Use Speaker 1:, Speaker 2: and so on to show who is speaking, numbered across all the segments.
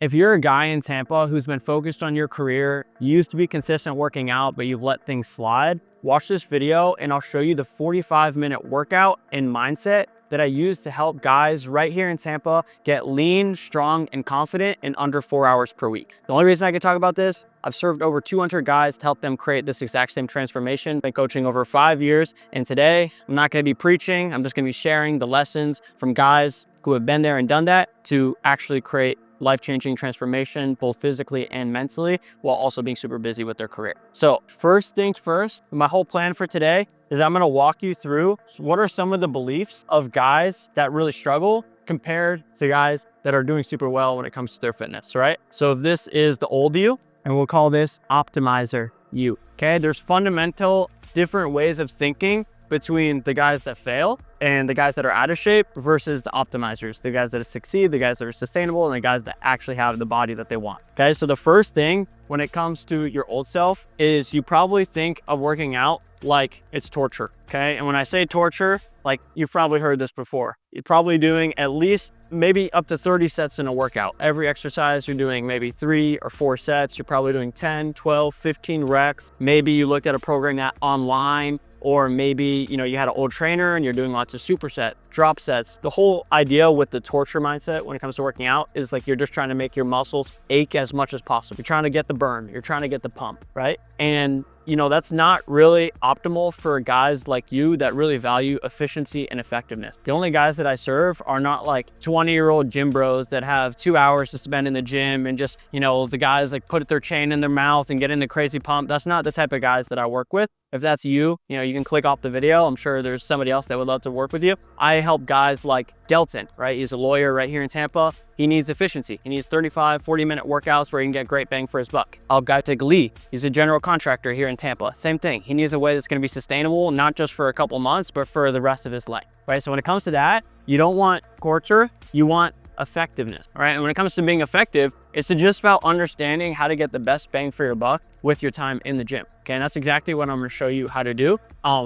Speaker 1: If you're a guy in Tampa who's been focused on your career, you used to be consistent working out, but you've let things slide, watch this video and I'll show you the 45-minute workout and mindset that I use to help guys right here in Tampa get lean, strong, and confident in under 4 hours per week. The only reason I can talk about this, I've served over 200 guys to help them create this exact same transformation. Been coaching over 5 years, and today I'm not gonna be preaching, I'm just gonna be sharing the lessons from guys who have been there and done that to actually create life-changing transformation, both physically and mentally, while also being super busy with their career. So first things first, my whole plan for today is I'm gonna walk you through what are some of the beliefs of guys that really struggle compared to guys that are doing super well when it comes to their fitness, right? So this is the old you, and we'll call this optimizer you, okay? There's fundamental different ways of thinking between the guys that fail and the guys that are out of shape versus the optimizers, the guys that succeed, the guys that are sustainable, and the guys that actually have the body that they want. Okay, so the first thing when it comes to your old self is you probably think of working out like it's torture, okay? And when I say torture, like you've probably heard this before. You're probably doing at least maybe up to 30 sets in a workout. Every exercise you're doing maybe 3 or 4 sets. You're probably doing 10, 12, 15 reps. Maybe you looked at a program that online, or maybe, you know, you had an old trainer and you're doing lots of superset, drop sets. The whole idea with the torture mindset when it comes to working out is like you're just trying to make your muscles ache as much as possible. You're trying to get the burn, you're trying to get the pump, right? And you know, that's not really optimal for guys like you that really value efficiency and effectiveness. The only guys that I serve are not like 20-year-old gym bros that have 2 hours to spend in the gym and just, you know, the guys like put their chain in their mouth and get in the crazy pump. That's not the type of guys that I work with. If that's you, you know, you can click off the video. I'm sure there's somebody else that would love to work with you. I help guys like Delton, right? He's a lawyer right here in Tampa. He needs efficiency. He needs 35, 40-minute workouts where he can get great bang for his buck. I'll guy to Lee. He's a general contractor here in Tampa. Same thing. He needs a way that's going to be sustainable, not just for a couple months, but for the rest of his life, right? So when it comes to that, you don't want torture, you want effectiveness, right? And when it comes to being effective, it's just about understanding how to get the best bang for your buck with your time in the gym. Okay, and that's exactly what I'm gonna show you how to do.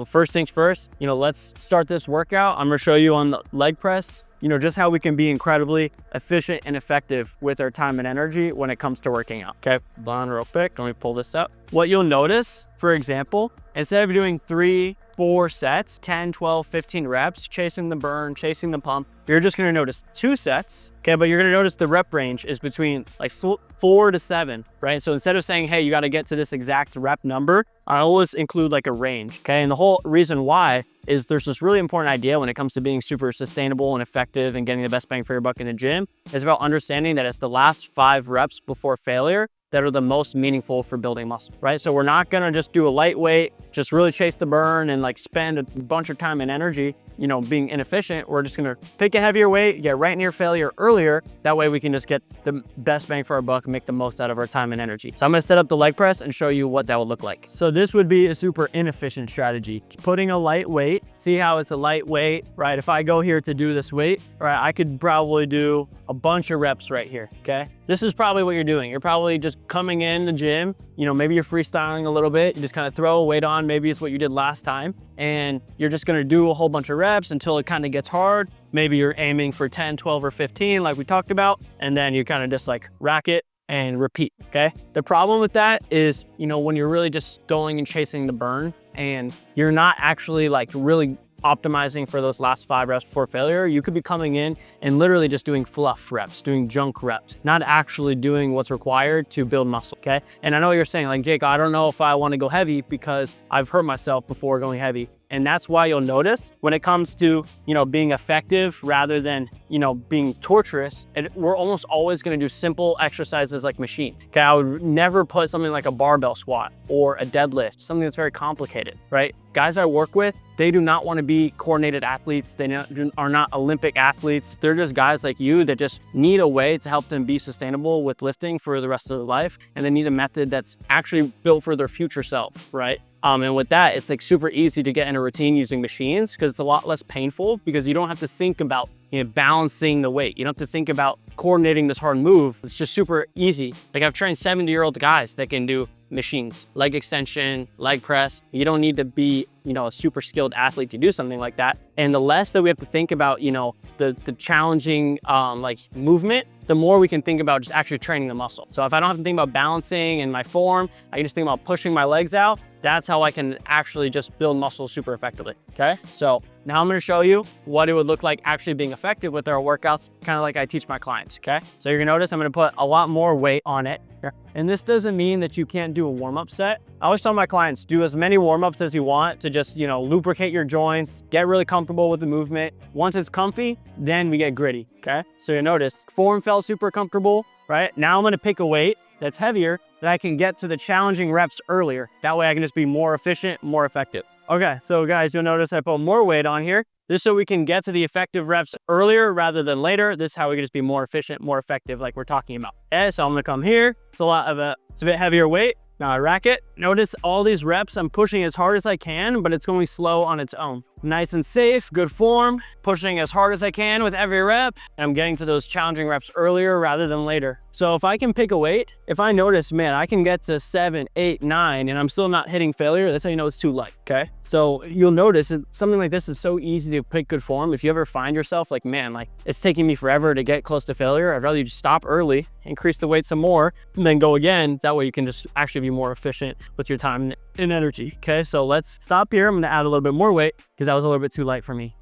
Speaker 1: First things first, you know, let's start this workout. I'm gonna show you on the leg press, you know, just how we can be incredibly efficient and effective with our time and energy when it comes to working out. Okay, hold on real quick, let me pull this up. What you'll notice, for example, instead of doing 3, 4 sets, 10, 12, 15 reps, chasing the burn, chasing the pump, you're just gonna notice 2 sets, okay? But you're gonna notice the rep range is between like 4 to 7, right? So instead of saying, hey, you gotta get to this exact rep number, I always include like a range, okay? And the whole reason why is there's this really important idea when it comes to being super sustainable and effective and getting the best bang for your buck in the gym. It's about understanding that it's the last 5 reps before failure that are the most meaningful for building muscle, right? So we're not gonna just do a lightweight, just really chase the burn and like spend a bunch of time and energy, you know, being inefficient. We're just gonna pick a heavier weight, get right near failure earlier. That way we can just get the best bang for our buck and make the most out of our time and energy. So I'm gonna set up the leg press and show you what that would look like. So this would be a super inefficient strategy. Just putting a light weight, see how it's a light weight, right? If I go here to do this weight, right, I could probably do a bunch of reps right here, okay? This is probably what you're doing. You're probably just coming in the gym, you know, maybe you're freestyling a little bit, you just kind of throw a weight on, maybe it's what you did last time, and you're just gonna do a whole bunch of reps until it kind of gets hard. Maybe you're aiming for 10, 12, or 15 like we talked about, and then you kind of just like rack it and repeat, okay? The problem with that is, you know, when you're really just stoling and chasing the burn and you're not actually like really optimizing for those last 5 reps before failure, you could be coming in and literally just doing fluff reps, doing junk reps, not actually doing what's required to build muscle, okay? And I know you're saying like, Jake, I don't know if I want to go heavy because I've hurt myself before going heavy. And that's why you'll notice when it comes to, you know, being effective rather than, you know, being torturous, and we're almost always going to do simple exercises like machines. Okay, I would never put something like a barbell squat or a deadlift, something that's very complicated, right? Guys I work with, they do not want to be coordinated athletes. They are not Olympic athletes. They're just guys like you that just need a way to help them be sustainable with lifting for the rest of their life. And they need a method that's actually built for their future self, right? And with that, it's like super easy to get in a routine using machines because it's a lot less painful because you don't have to think about, you know, balancing the weight. You don't have to think about coordinating this hard move. It's just super easy. Like I've trained 70-year-old guys that can do machines, leg extension, leg press. You don't need to be, you know, a super skilled athlete to do something like that. And the less that we have to think about, you know, the challenging like movement, the more we can think about just actually training the muscle. So if I don't have to think about balancing and my form, I can just think about pushing my legs out. That's how I can actually just build muscles super effectively, okay? So now I'm gonna show you what it would look like actually being effective with our workouts, kind of like I teach my clients, okay? So you're gonna notice I'm gonna put a lot more weight on it here. And this doesn't mean that you can't do a warm-up set. I always tell my clients, do as many warm-ups as you want to just, lubricate your joints, get really comfortable with the movement. Once it's comfy, then we get gritty, okay? So you notice form felt super comfortable, right? Now I'm gonna pick a weight that's heavier that I can get to the challenging reps earlier. That way I can just be more efficient, more effective. Okay, so guys, you'll notice I put more weight on here. This so we can get to the effective reps earlier rather than later. This is how we can just be more efficient, more effective like we're talking about. Okay, so I'm gonna come here. It's a bit heavier weight. Now I rack it. Notice all these reps, I'm pushing as hard as I can, but it's going slow on its own. Nice and safe, good form, pushing as hard as I can with every rep. And I'm getting to those challenging reps earlier rather than later. So if I can pick a weight, if I notice, man, I can get to 7, 8, 9, and I'm still not hitting failure, that's how you know it's too light, okay? So you'll notice something like this is so easy to pick good form. If you ever find yourself like, man, like it's taking me forever to get close to failure, I'd rather you just stop early, increase the weight some more, and then go again. That way you can just actually be more efficient with your time and energy, okay? So let's stop here. I'm gonna add a little bit more weight because that was a little bit too light for me.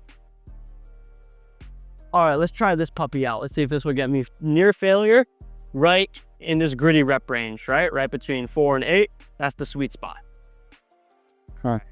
Speaker 1: All right, let's try this puppy out. Let's see if this will get me near failure, right in this gritty rep range, right? Right between 4 and 8, that's the sweet spot. All right.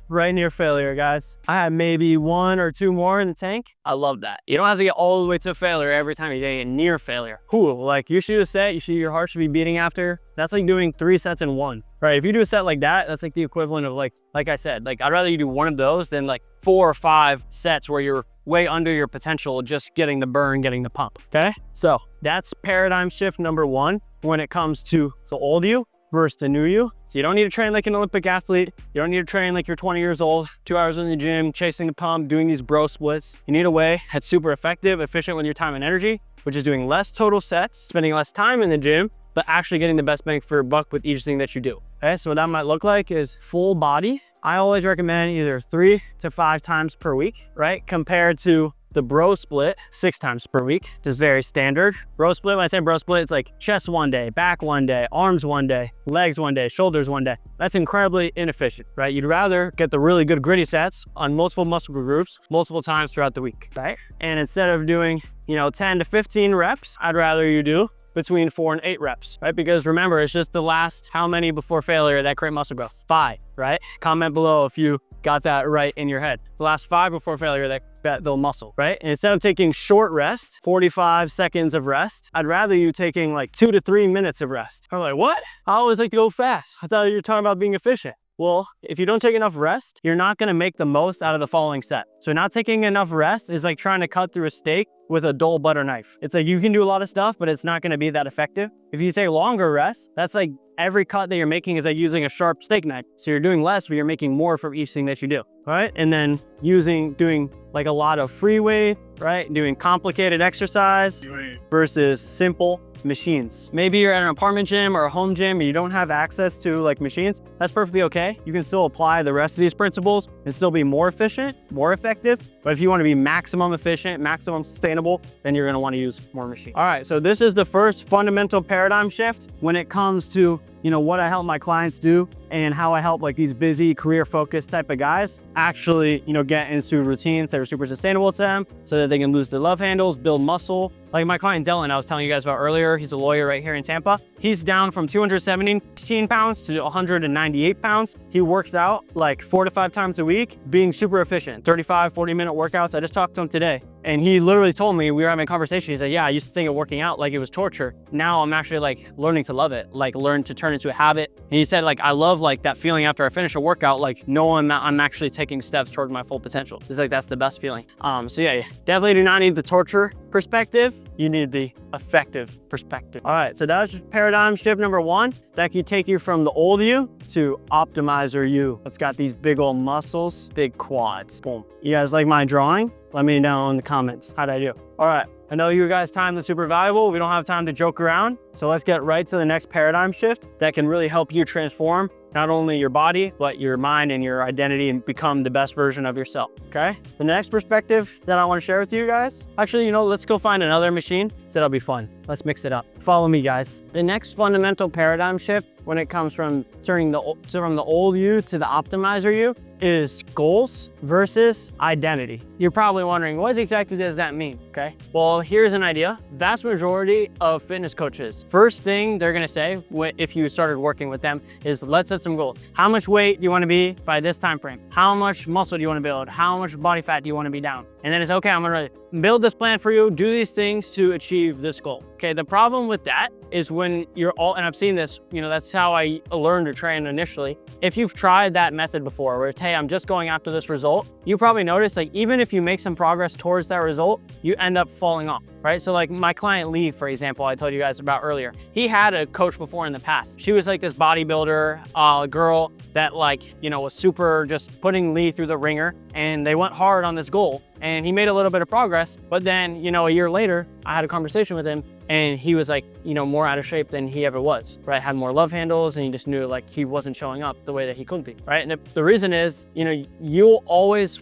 Speaker 1: Right near failure, guys. I had maybe 1 or 2 more in the tank. I love that. You don't have to get all the way to failure every time you get near failure. Cool, like you shoot a set, your heart should be beating after. That's like doing 3 sets in 1, right? If you do a set like that, that's like the equivalent of like I said, like I'd rather you do 1 of those than like 4 or 5 sets where you're way under your potential, just getting the burn, getting the pump, okay? So that's paradigm shift number 1 when it comes to the old you versus the new you. So you don't need to train like an Olympic athlete. You don't need to train like you're 20 years old, 2 hours in the gym, chasing the pump, doing these bro splits. You need a way that's super effective, efficient with your time and energy, which is doing less total sets, spending less time in the gym, but actually getting the best bang for your buck with each thing that you do. Okay, so what that might look like is full body. I always recommend either 3 to 5 times per week, right? Compared to the bro split 6 times per week, just very standard. Bro split, when I say bro split, it's like chest 1 day, back 1 day, arms 1 day, legs 1 day, shoulders 1 day. That's incredibly inefficient, right? You'd rather get the really good gritty sets on multiple muscle groups, multiple times throughout the week, right? And instead of doing, 10 to 15 reps, I'd rather you do between 4 and 8 reps, right? Because remember, it's just the last how many before failure that create muscle growth? 5, right? Comment below if you got that right in your head. The last 5 before failure that build muscle, right? And instead of taking short rest, 45 seconds of rest, I'd rather you taking like 2 to 3 minutes of rest. I'm like, what? I always like to go fast. I thought you were talking about being efficient. Well, if you don't take enough rest, you're not gonna make the most out of the following set. So not taking enough rest is like trying to cut through a steak with a dull butter knife. It's like you can do a lot of stuff, but it's not gonna be that effective. If you take longer rest, that's like every cut that you're making is like using a sharp steak knife. So you're doing less, but you're making more from each thing that you do, right? And then doing like a lot of free weight, right? Doing complicated exercise versus simple machines. Maybe you're at an apartment gym or a home gym and you don't have access to like machines. That's perfectly okay. You can still apply the rest of these principles and still be more efficient, more effective. But if you want to be maximum efficient, maximum sustainable, then you're going to want to use more machines. All right, so this is the first fundamental paradigm shift when it comes to what I help my clients do and how I help like these busy career focused type of guys actually, get into routines that are super sustainable to them so that they can lose their love handles, build muscle. Like my client Dylan, I was telling you guys about earlier, he's a lawyer right here in Tampa. He's down from 217 pounds to 198 pounds. He works out like 4 to 5 times a week, being super efficient, 35, 40-minute workouts. I just talked to him today. And he literally told me, we were having a conversation. He said, yeah, I used to think of working out like it was torture. Now I'm actually like learning to love it, like learn to turn into a habit. And he said, like, I love like that feeling after I finish a workout, like knowing that I'm actually taking steps toward my full potential. It's like, that's the best feeling. So yeah, definitely do not need the torture perspective. You need the effective perspective. All right, so that was just paradigm paradigm shift number 1 that can take you from the old you to optimizer you. It's got these big old muscles, big quads. Boom. You guys like my drawing? Let me know in the comments. How'd I do? All right. I know you guys' time is super valuable. We don't have time to joke around. So let's get right to the next paradigm shift that can really help you transform not only your body, but your mind and your identity and become the best version of yourself, okay? The next perspective that I wanna share with you guys, actually, let's go find another machine. So that'll be fun. Let's mix it up. Follow me, guys. The next fundamental paradigm shift when it comes from turning from the old you to the optimizer you is goals versus identity. You're probably wondering, what exactly does that mean, okay? Well, here's an idea. Vast majority of fitness coaches, first thing they're gonna say if you started working with them is, let's set some goals. How much weight do you wanna be by this time frame? How much muscle do you wanna build? How much body fat do you wanna be down? And then it's, okay, I'm gonna build this plan for you, do these things to achieve this goal. Okay, the problem with that is when you're all, and I've seen this, that's how I learned to train initially. If you've tried that method before, where it's, hey, I'm just going after this result, you probably notice, like, even if you make some progress towards that result, you end up falling off, right? So like my client Lee, for example, I told you guys about earlier, he had a coach before in the past. She was like this bodybuilder girl that was super just putting Lee through the ringer, and they went hard on this goal. And he made a little bit of progress, but then, a year later, I had a conversation with him and he was like, more out of shape than he ever was, right? Had more love handles, and he just knew like he wasn't showing up the way that he could be, right? And the reason is, you'll always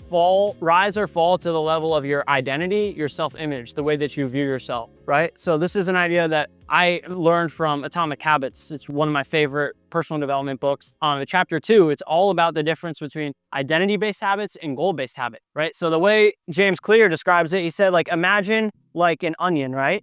Speaker 1: rise or fall to the level of your identity, your self-image, the way that you view yourself, right? So this is an idea that I learned from Atomic Habits. It's one of my favorite personal development books. In chapter 2, it's all about the difference between identity-based habits and goal-based habit, right? So the way James Clear describes it, he said, like, imagine like an onion, right?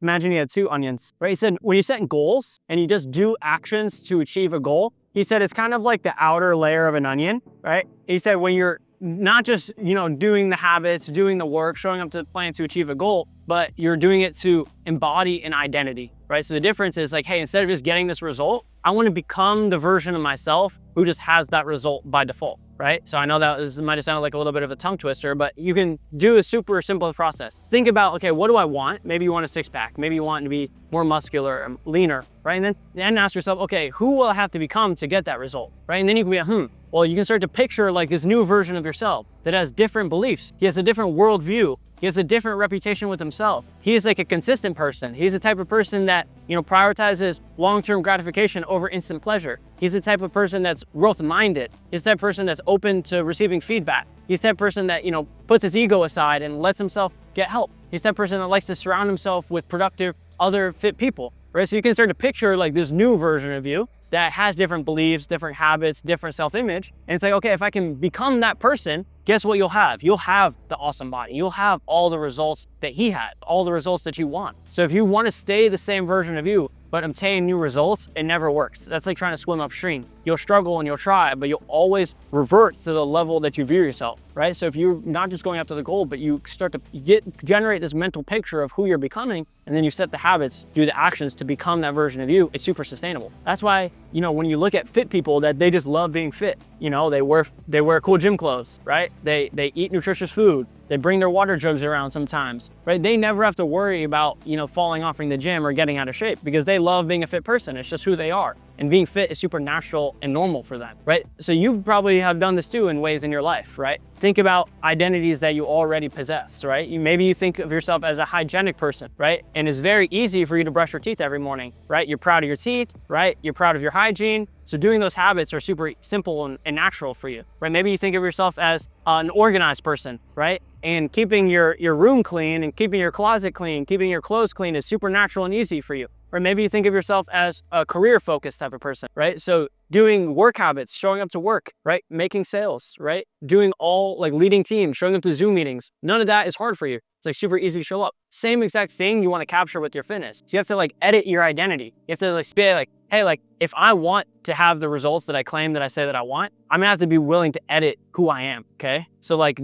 Speaker 1: Imagine you had 2 onions, right? He said, when you set goals and you just do actions to achieve a goal, he said, it's kind of like the outer layer of an onion, right? He said, when you're not just, doing the habits, doing the work, showing up to the plan to achieve a goal, but you're doing it to embody an identity, right? So the difference is like, hey, instead of just getting this result, I want to become the version of myself who just has that result by default, right? So I know that this might have sounded like a little bit of a tongue twister, but you can do a super simple process. Think about, okay, what do I want? Maybe you want a 6-pack. Maybe you want to be more muscular, leaner, right? And then ask yourself, okay, who will I have to become to get that result, right? And then you can be, well, you can start to picture like this new version of yourself that has different beliefs. He has a different worldview. He has a different reputation with himself. He is like a consistent person. He's the type of person that, prioritizes long-term gratification over instant pleasure. He's the type of person that's growth-minded. He's the type of person that's open to receiving feedback. He's the type of person that, puts his ego aside and lets himself get help. He's the type of person that likes to surround himself with productive, other fit people, right? So you can start to picture like this new version of you that has different beliefs, different habits, different self-image. And it's like, okay, if I can become that person, guess what you'll have? You'll have the awesome body. You'll have all the results that he had, all the results that you want. So if you want to stay the same version of you, but obtain new results, it never works. That's like trying to swim upstream. You'll struggle and you'll try, but you'll always revert to the level that you view yourself, right? So if you're not just going after the goal, but you start to generate this mental picture of who you're becoming, and then you set the habits, do the actions to become that version of you, it's super sustainable. That's why, when you look at fit people, that they just love being fit. They wear cool gym clothes, right? They eat nutritious food. They bring their water jugs around sometimes, right? They never have to worry about, falling off in the gym or getting out of shape because they love being a fit person. It's just who they are. And being fit is super natural and normal for them, right? So you probably have done this too in ways in your life, right? Think about identities that you already possess, right? Maybe you think of yourself as a hygienic person, right? And it's very easy for you to brush your teeth every morning, right? You're proud of your teeth, right? You're proud of your hygiene. So doing those habits are super simple and natural for you, right? Maybe you think of yourself as an organized person, right? And keeping your room clean and keeping your closet clean, keeping your clothes clean is super natural and easy for you. Or maybe you think of yourself as a career-focused type of person, right? So doing work habits, showing up to work, right? Making sales, right? Doing all like leading teams, showing up to Zoom meetings. None of that is hard for you. It's like super easy to show up. Same exact thing you want to capture with your fitness. So you have to like edit your identity. You have to like say like, hey, like if I want to have the results that I claim that I say that I want, I'm gonna have to be willing to edit who I am, okay? So like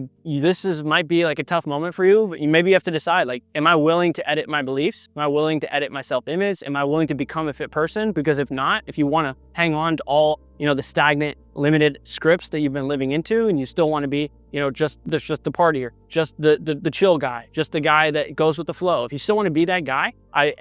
Speaker 1: might be like a tough moment for you, but maybe you have to decide like, am I willing to edit my beliefs? Am I willing to edit my self-image? Am I willing to become a fit person? Because if not, if you wanna hang on to all, the stagnant, limited scripts that you've been living into and you still wanna be, just the partier, just the chill guy, just the guy that goes goes with the flow. If you still want to be that guy, I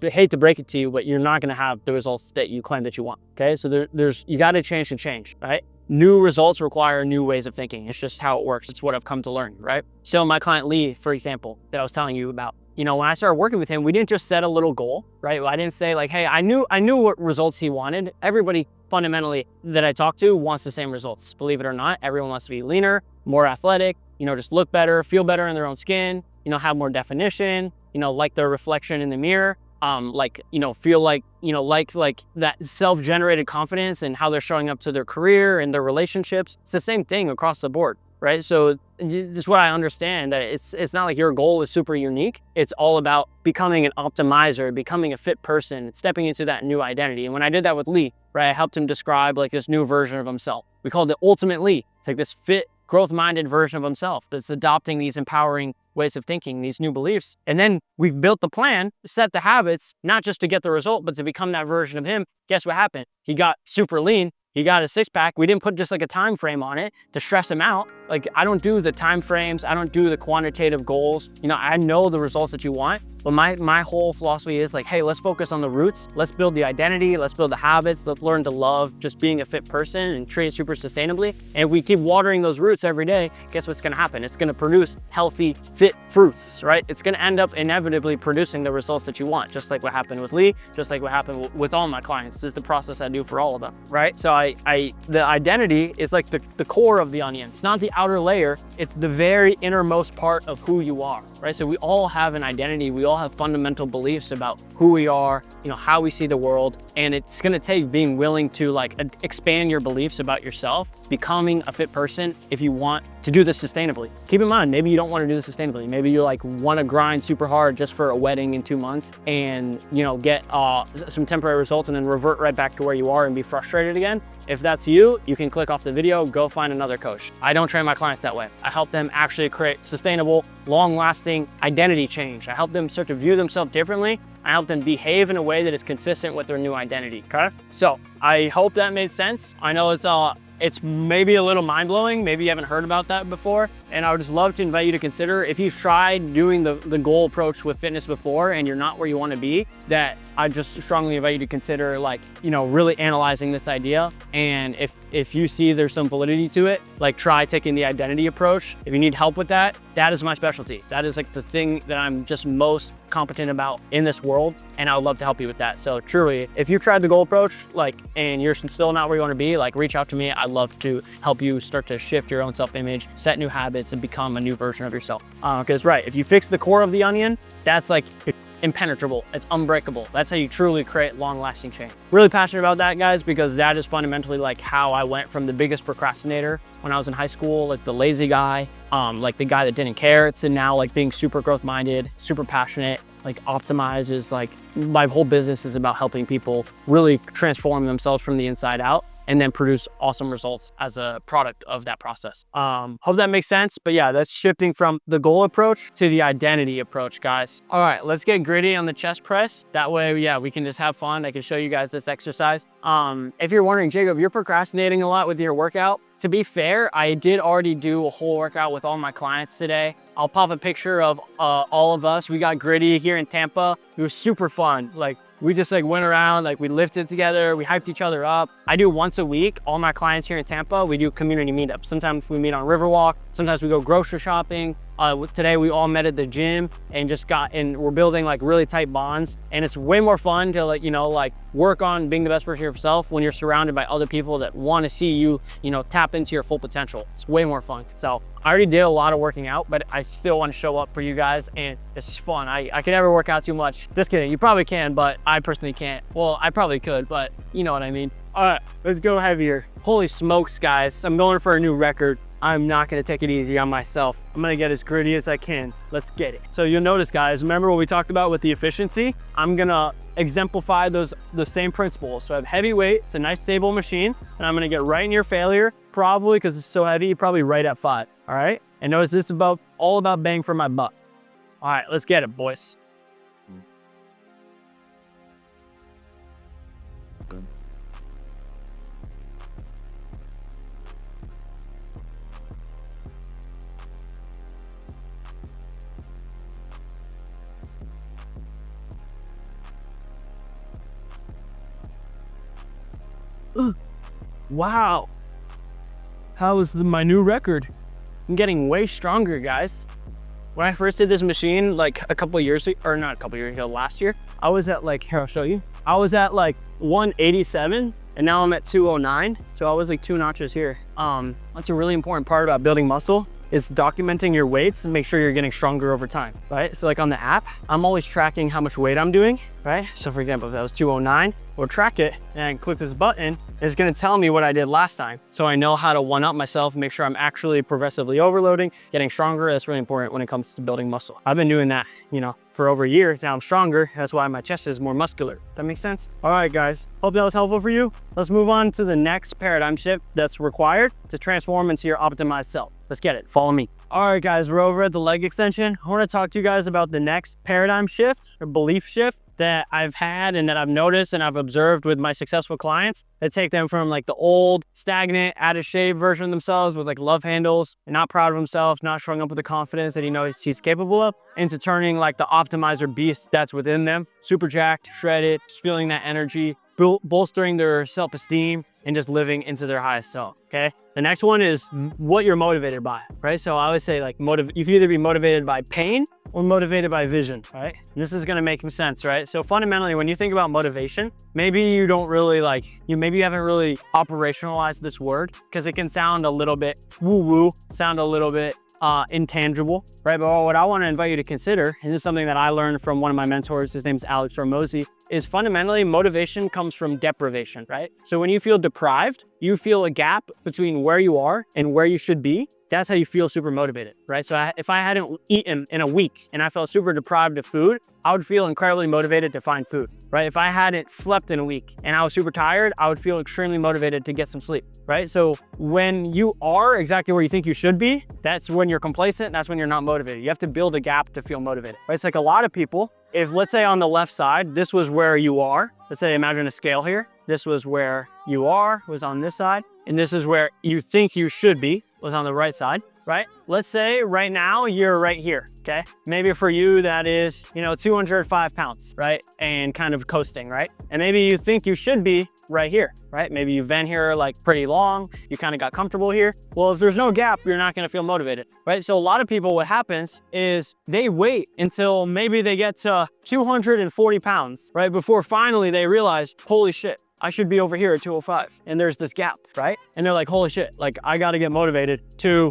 Speaker 1: hate to break it to you, but you're not going to have the results that you claim that you want. Okay, so you got to change to change, right? New results require new ways of thinking. It's just how it works. It's what I've come to learn, right? So my client Lee, for example, that I was telling you about, you know, when I started working with him, we didn't just set a little goal, right? I didn't say like, hey, I knew what results he wanted. Everybody fundamentally that I talk to wants the same results. Believe it or not, everyone wants to be leaner, more athletic, you know, just look better, feel better in their own skin, you know, have more definition, you know, like their reflection in the mirror, like, you know, feel like, you know, like that self-generated confidence and how they're showing up to their career and their relationships. It's the same thing across the board, right? So this is what I understand, that it's not like your goal is super unique. It's all about becoming an optimizer, becoming a fit person, stepping into that new identity. And when I did that with Lee, right, I helped him describe like this new version of himself. We called it Ultimate Lee. It's like this fit, growth-minded version of himself that's adopting these empowering ways of thinking, these new beliefs. And then we've built the plan, set the habits, not just to get the result, but to become that version of him. Guess what happened? He got super lean. He got a six-pack. We didn't put just like a time frame on it to stress him out. Like, I don't do the time frames. I don't do the quantitative goals. You know, I know the results that you want, but my whole philosophy is like, hey, let's focus on the roots. Let's build the identity. Let's build the habits. Let's learn to love just being a fit person and treat super sustainably. And we keep watering those roots every day. Guess what's going to happen? It's going to produce healthy, fit fruits, right? It's going to end up inevitably producing the results that you want, just like what happened with Lee, just like what happened with all my clients. This is the process I do for all of them, right? So the identity is like the core of the onion. It's not the outer layer. It's the very innermost part of who you are, right? So we all have an identity. We all have fundamental beliefs about who we are, you know, how we see the world. And it's going to take being willing to like expand your beliefs about yourself, becoming a fit person if you want to do this sustainably. Keep in mind, maybe you don't want to do this sustainably. Maybe you like want to grind super hard just for a wedding in 2 months and, you know, get some temporary results and then revert right back to where you are and be frustrated again. If that's you, you can click off the video, go find another coach. I don't train my clients that way. I help them actually create sustainable, long-lasting identity change. I help them start to view themselves differently. I help them behave in a way that is consistent with their new identity, okay? So I hope that made sense. I know it's maybe a little mind-blowing. Maybe you haven't heard about that before. And I would just love to invite you to consider, if you've tried doing the goal approach with fitness before and you're not where you want to be, that I just strongly invite you to consider, like, you know, really analyzing this idea. And if you see there's some validity to it, like, try taking the identity approach. If you need help with that, that is my specialty. That is like the thing that I'm just most competent about in this world, and I would love to help you with that. So truly, if you've tried the goal approach, like, and you're still not where you want to be, like, reach out to me. I'd love to help you start to shift your own self-image, set new habits, and become a new version of yourself. Because right, if you fix the core of the onion, that's like impenetrable, it's unbreakable. That's how you truly create long-lasting change. Really passionate about that, guys, because that is fundamentally like how I went from the biggest procrastinator when I was in high school, like the lazy guy, like the guy that didn't care, to now like being super growth-minded, super passionate, like optimize. Is like, my whole business is about helping people really transform themselves from the inside out and then produce awesome results as a product of that process. Hope that makes sense. But yeah, that's shifting from the goal approach to the identity approach, guys. All right, let's get gritty on the chest press. That way, yeah, we can just have fun. I can show you guys this exercise. If you're wondering, Jacob, you're procrastinating a lot with your workout. To be fair, I did already do a whole workout with all my clients today. I'll pop a picture of all of us. We got gritty here in Tampa. It was super fun. Like, we just like went around, like we lifted together, we hyped each other up. I do once a week, all my clients here in Tampa, we do community meetups. Sometimes we meet on Riverwalk, sometimes we go grocery shopping. Today we all met at the gym and we're building like really tight bonds. And it's way more fun to, like, you know, like work on being the best version of yourself when you're surrounded by other people that want to see you, you know, tap into your full potential. It's way more fun. So I already did a lot of working out, but I still want to show up for you guys, and it's just fun. I can never work out too much. Just kidding, you probably can, but I personally can't. Well, I probably could, but you know what I mean. All right, let's go heavier. Holy smokes, guys. I'm going for a new record. I'm not gonna take it easy on myself. I'm gonna get as gritty as I can. Let's get it. So you'll notice, guys, remember what we talked about with the efficiency? I'm gonna exemplify the same principles. So I have heavy weight, it's a nice stable machine, and I'm gonna get right near failure, probably because it's so heavy, probably right at 5, all right? And notice this is all about bang for my buck. All right, let's get it, boys. Wow. How is my new record? I'm getting way stronger, guys. When I first did this machine, like a couple of years ago, or not a couple of years ago, last year, I was at like, here, I'll show you. I was at like 187 and now I'm at 209. So I was like 2 notches here. That's a really important part about building muscle, is documenting your weights and make sure you're getting stronger over time, right? So like on the app, I'm always tracking how much weight I'm doing, right? So for example, if that was 209, we'll track it and click this button. It's gonna tell me what I did last time. So I know how to one up myself, make sure I'm actually progressively overloading, getting stronger. That's really important when it comes to building muscle. I've been doing that, you know, for over a year. Now I'm stronger. That's why my chest is more muscular. That makes sense? All right, guys, hope that was helpful for you. Let's move on to the next paradigm shift that's required to transform into your optimized self. Let's get it, follow me. All right, guys, we're over at the leg extension. I wanna talk to you guys about the next paradigm shift or belief shift that I've had and that I've noticed and I've observed with my successful clients that take them from like the old, stagnant, out of shape version of themselves with like love handles and not proud of himself, not showing up with the confidence that he knows he's capable of, into turning like the optimizer beast that's within them, super jacked, shredded, just feeling that energy, bolstering their self-esteem and just living into their highest self, okay? The next one is what you're motivated by, right? So I always say like you can either be motivated by pain or motivated by vision, right? And this is gonna make sense, right? So fundamentally, when you think about motivation, maybe you don't really maybe you haven't really operationalized this word because it can sound a little bit woo-woo, sound a little bit intangible, right? But what I want to invite you to consider, and this is something that I learned from one of my mentors, his name's Alex Ramosi, is fundamentally motivation comes from deprivation, right? So when you feel deprived, you feel a gap between where you are and where you should be. That's how you feel super motivated, right? So if I hadn't eaten in a week and I felt super deprived of food, I would feel incredibly motivated to find food, right? If I hadn't slept in a week and I was super tired, I would feel extremely motivated to get some sleep, right? So when you are exactly where you think you should be, that's when you're complacent, that's when you're not motivated. You have to build a gap to feel motivated, right? It's like a lot of people, if let's say on the left side, this was where you are, let's say imagine a scale here, this was where you are, was on this side, and this is where you think you should be, was on the right side, right? Let's say right now you're right here, okay? Maybe for you that is, 205 pounds, right? And kind of coasting, right? And maybe you think you should be right here, right? Maybe you've been here like pretty long, you kind of got comfortable here. Well, if there's no gap, you're not gonna feel motivated, right? So a lot of people, what happens is they wait until maybe they get to 240 pounds, right? Before finally they realize, holy shit, I should be over here at 205. And there's this gap, right? And they're like, holy shit, like I gotta get motivated to,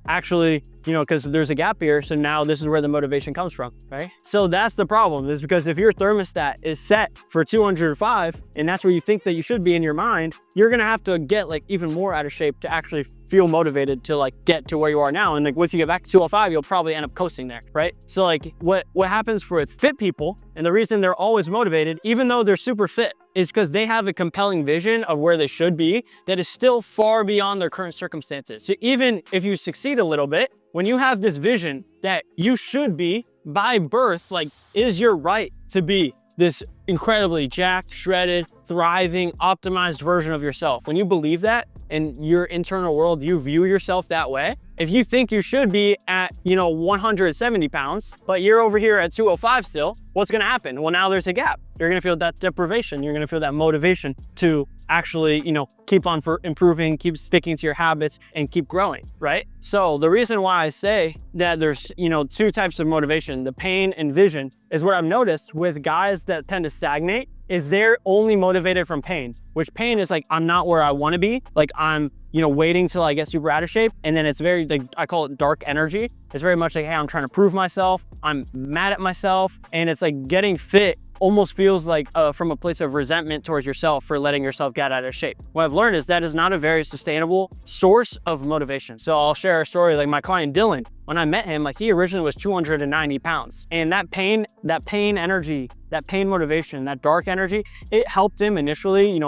Speaker 1: actually, because there's a gap here. So now this is where the motivation comes from, right? So that's the problem, is because if your thermostat is set for 205 and that's where you think that you should be in your mind, you're gonna have to get like even more out of shape to actually feel motivated to like get to where you are now. And like once you get back to 205, you'll probably end up coasting there, right? So like what happens for fit people, and the reason they're always motivated, even though they're super fit, is because they have a compelling vision of where they should be that is still far beyond their current circumstances. So even if you succeed a little bit, when you have this vision that you should be by birth, like it is your right to be this incredibly jacked, shredded, thriving, optimized version of yourself. When you believe that in your internal world, you view yourself that way. If you think you should be at, 170 pounds, but you're over here at 205 still, what's gonna happen? Well, now there's a gap. You're gonna feel that deprivation. You're gonna feel that motivation to actually, keep on improving, keep sticking to your habits and keep growing, right? So the reason why I say that there's, 2 types of motivation, the pain and vision, is what I've noticed with guys that tend to stagnate is they're only motivated from pain, which pain is like, I'm not where I wanna be. Like I'm, waiting till I get super out of shape. And then it's very, like, I call it dark energy. It's very much like, hey, I'm trying to prove myself. I'm mad at myself. And it's like getting fit almost feels like from a place of resentment towards yourself for letting yourself get out of shape. What I've learned is that is not a very sustainable source of motivation. So I'll share a story, like my client Dylan, when I met him, like he originally was 290 pounds. And that pain energy, that pain motivation, that dark energy, it helped him initially,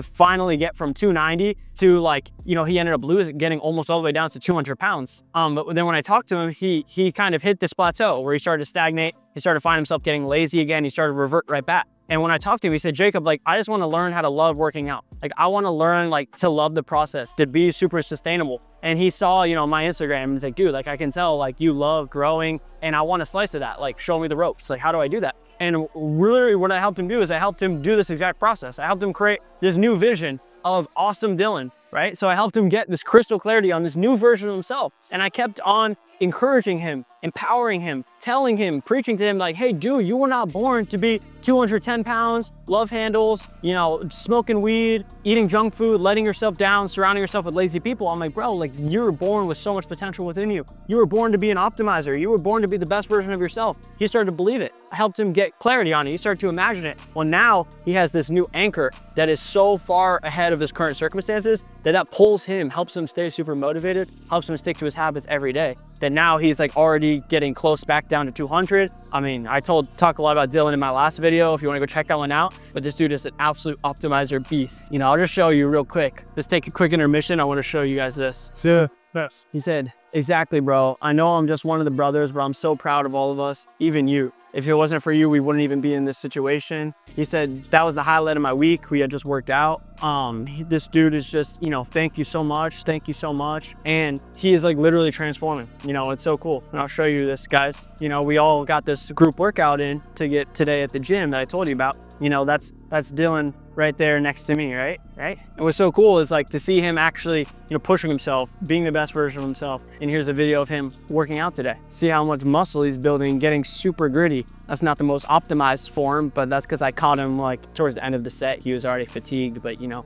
Speaker 1: finally get from 290 to like, he ended up getting almost all the way down to 200 pounds. But then when I talked to him, he kind of hit this plateau where he started to stagnate. He started to find himself getting lazy again. He started to revert right back. And when I talked to him, he said, Jacob, like, I just want to learn how to love working out. Like, I want to learn, like, to love the process, to be super sustainable. And he saw, my Instagram and he's like, dude, like, I can tell, like, you love growing and I want a slice of that. Like, show me the ropes. Like, how do I do that? And literally what I helped him do is I helped him do this exact process. I helped him create this new vision of awesome Dylan, right? So I helped him get this crystal clarity on this new version of himself. And I kept on encouraging him, empowering him, telling him, preaching to him like, hey, dude, you were not born to be 210 pounds, love handles, you know, smoking weed, eating junk food, letting yourself down, surrounding yourself with lazy people. I'm like, bro, like you were born with so much potential within you. You were born to be an optimizer. You were born to be the best version of yourself. He started to believe it. I helped him get clarity on it. He started to imagine it. Well, now he has this new anchor that is so far ahead of his current circumstances that pulls him, helps him stay super motivated, helps him stick to his habits every day. That now he's like already getting close back down to 200. I mean, I talk a lot about Dylan in my last video if you want to go check that one out, but this dude is an absolute optimizer beast. You know, I'll just show you real quick. Just take a quick intermission. I want to show you guys this.
Speaker 2: Yes.
Speaker 1: He said, exactly, bro. I know I'm just one of the brothers, but I'm so proud of all of us, even you. If it wasn't for you, we wouldn't even be in this situation. He said, that was the highlight of my week. We had just worked out. This dude is just, you know, thank you so much. Thank you so much. And he is like literally transforming, you know, it's so cool. And I'll show you this, guys. You know, we all got this group workout in to get today at the gym that I told you about. You know, that's Dylan right there next to me, right? And what's so cool is like to see him actually, you know, pushing himself, being the best version of himself. And here's a video of him working out today. See how much muscle he's building, getting super gritty. That's not the most optimized form, but that's because I caught him like towards the end of the set. He was already fatigued, but you know,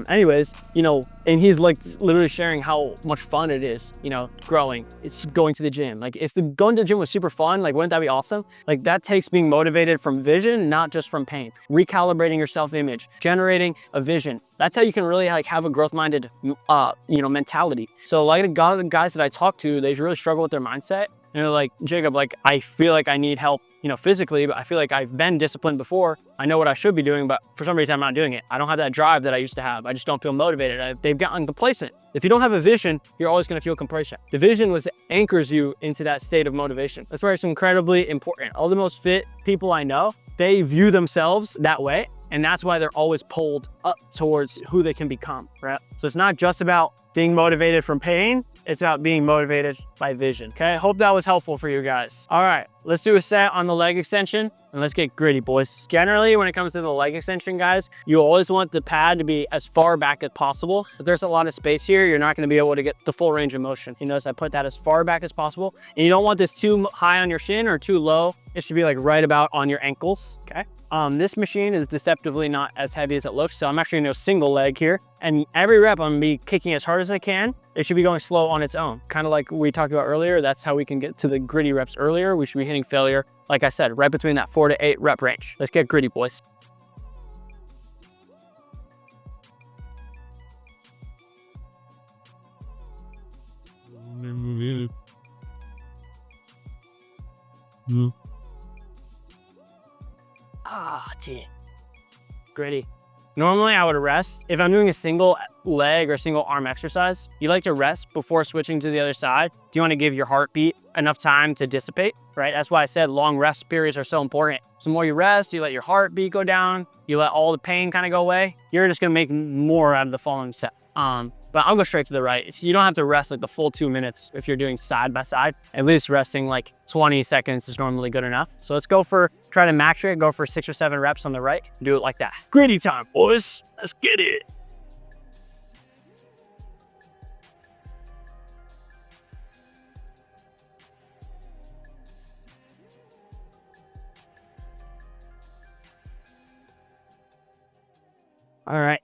Speaker 1: anyways, you know, and he's like literally sharing how much fun it is, you know, growing. It's going to the gym. Like if going to the gym was super fun, like wouldn't that be awesome? Like that takes being motivated from vision, not just from pain. Recalibrating your self-image, generating a vision. That's how you can really like have a growth-minded, you know, mentality. So like a lot of the guys that I talk to, they really struggle with their mindset. And they're like, Jacob, like I feel like I need help, you know, physically, but I feel like I've been disciplined before. I know what I should be doing, but for some reason I'm not doing it. I don't have that drive that I used to have. I just don't feel motivated. They've gotten complacent. If you don't have a vision, you're always gonna feel complacent. The vision anchors you into that state of motivation. That's why it's incredibly important. All the most fit people I know, they view themselves that way. And that's why they're always pulled up towards who they can become, right? So it's not just about being motivated from pain, it's about being motivated by vision, okay? Hope that was helpful for you guys. All right, let's do a set on the leg extension and let's get gritty, boys. Generally, when it comes to the leg extension, guys, you always want the pad to be as far back as possible. If there's a lot of space here, you're not gonna be able to get the full range of motion. You notice I put that as far back as possible. And you don't want this too high on your shin or too low. It should be like right about on your ankles, okay? This machine is deceptively not as heavy as it looks, so I'm actually gonna go single leg here. And every rep, I'm gonna be kicking as hard as I can. It should be going slow on its own. Kind of like we talked about earlier, that's how we can get to the gritty reps earlier. We should be hitting failure, like I said, right between that 4 to 8 rep range. Let's get gritty, boys. Gee. Gritty. Normally I would rest. If I'm doing a single leg or single arm exercise, you like to rest before switching to the other side. Do you want to give your heartbeat enough time to dissipate, right? That's why I said long rest periods are so important. So the more you rest, you let your heartbeat go down, you let all the pain kind of go away, you're just gonna make more out of the following set. But I'll go straight to the right. So you don't have to rest like the full 2 minutes if you're doing side by side. At least resting like 20 seconds is normally good enough. So let's try to max it, go for 6 or 7 reps on the right, do it like that. Gritty time, boys. Let's get it. All right.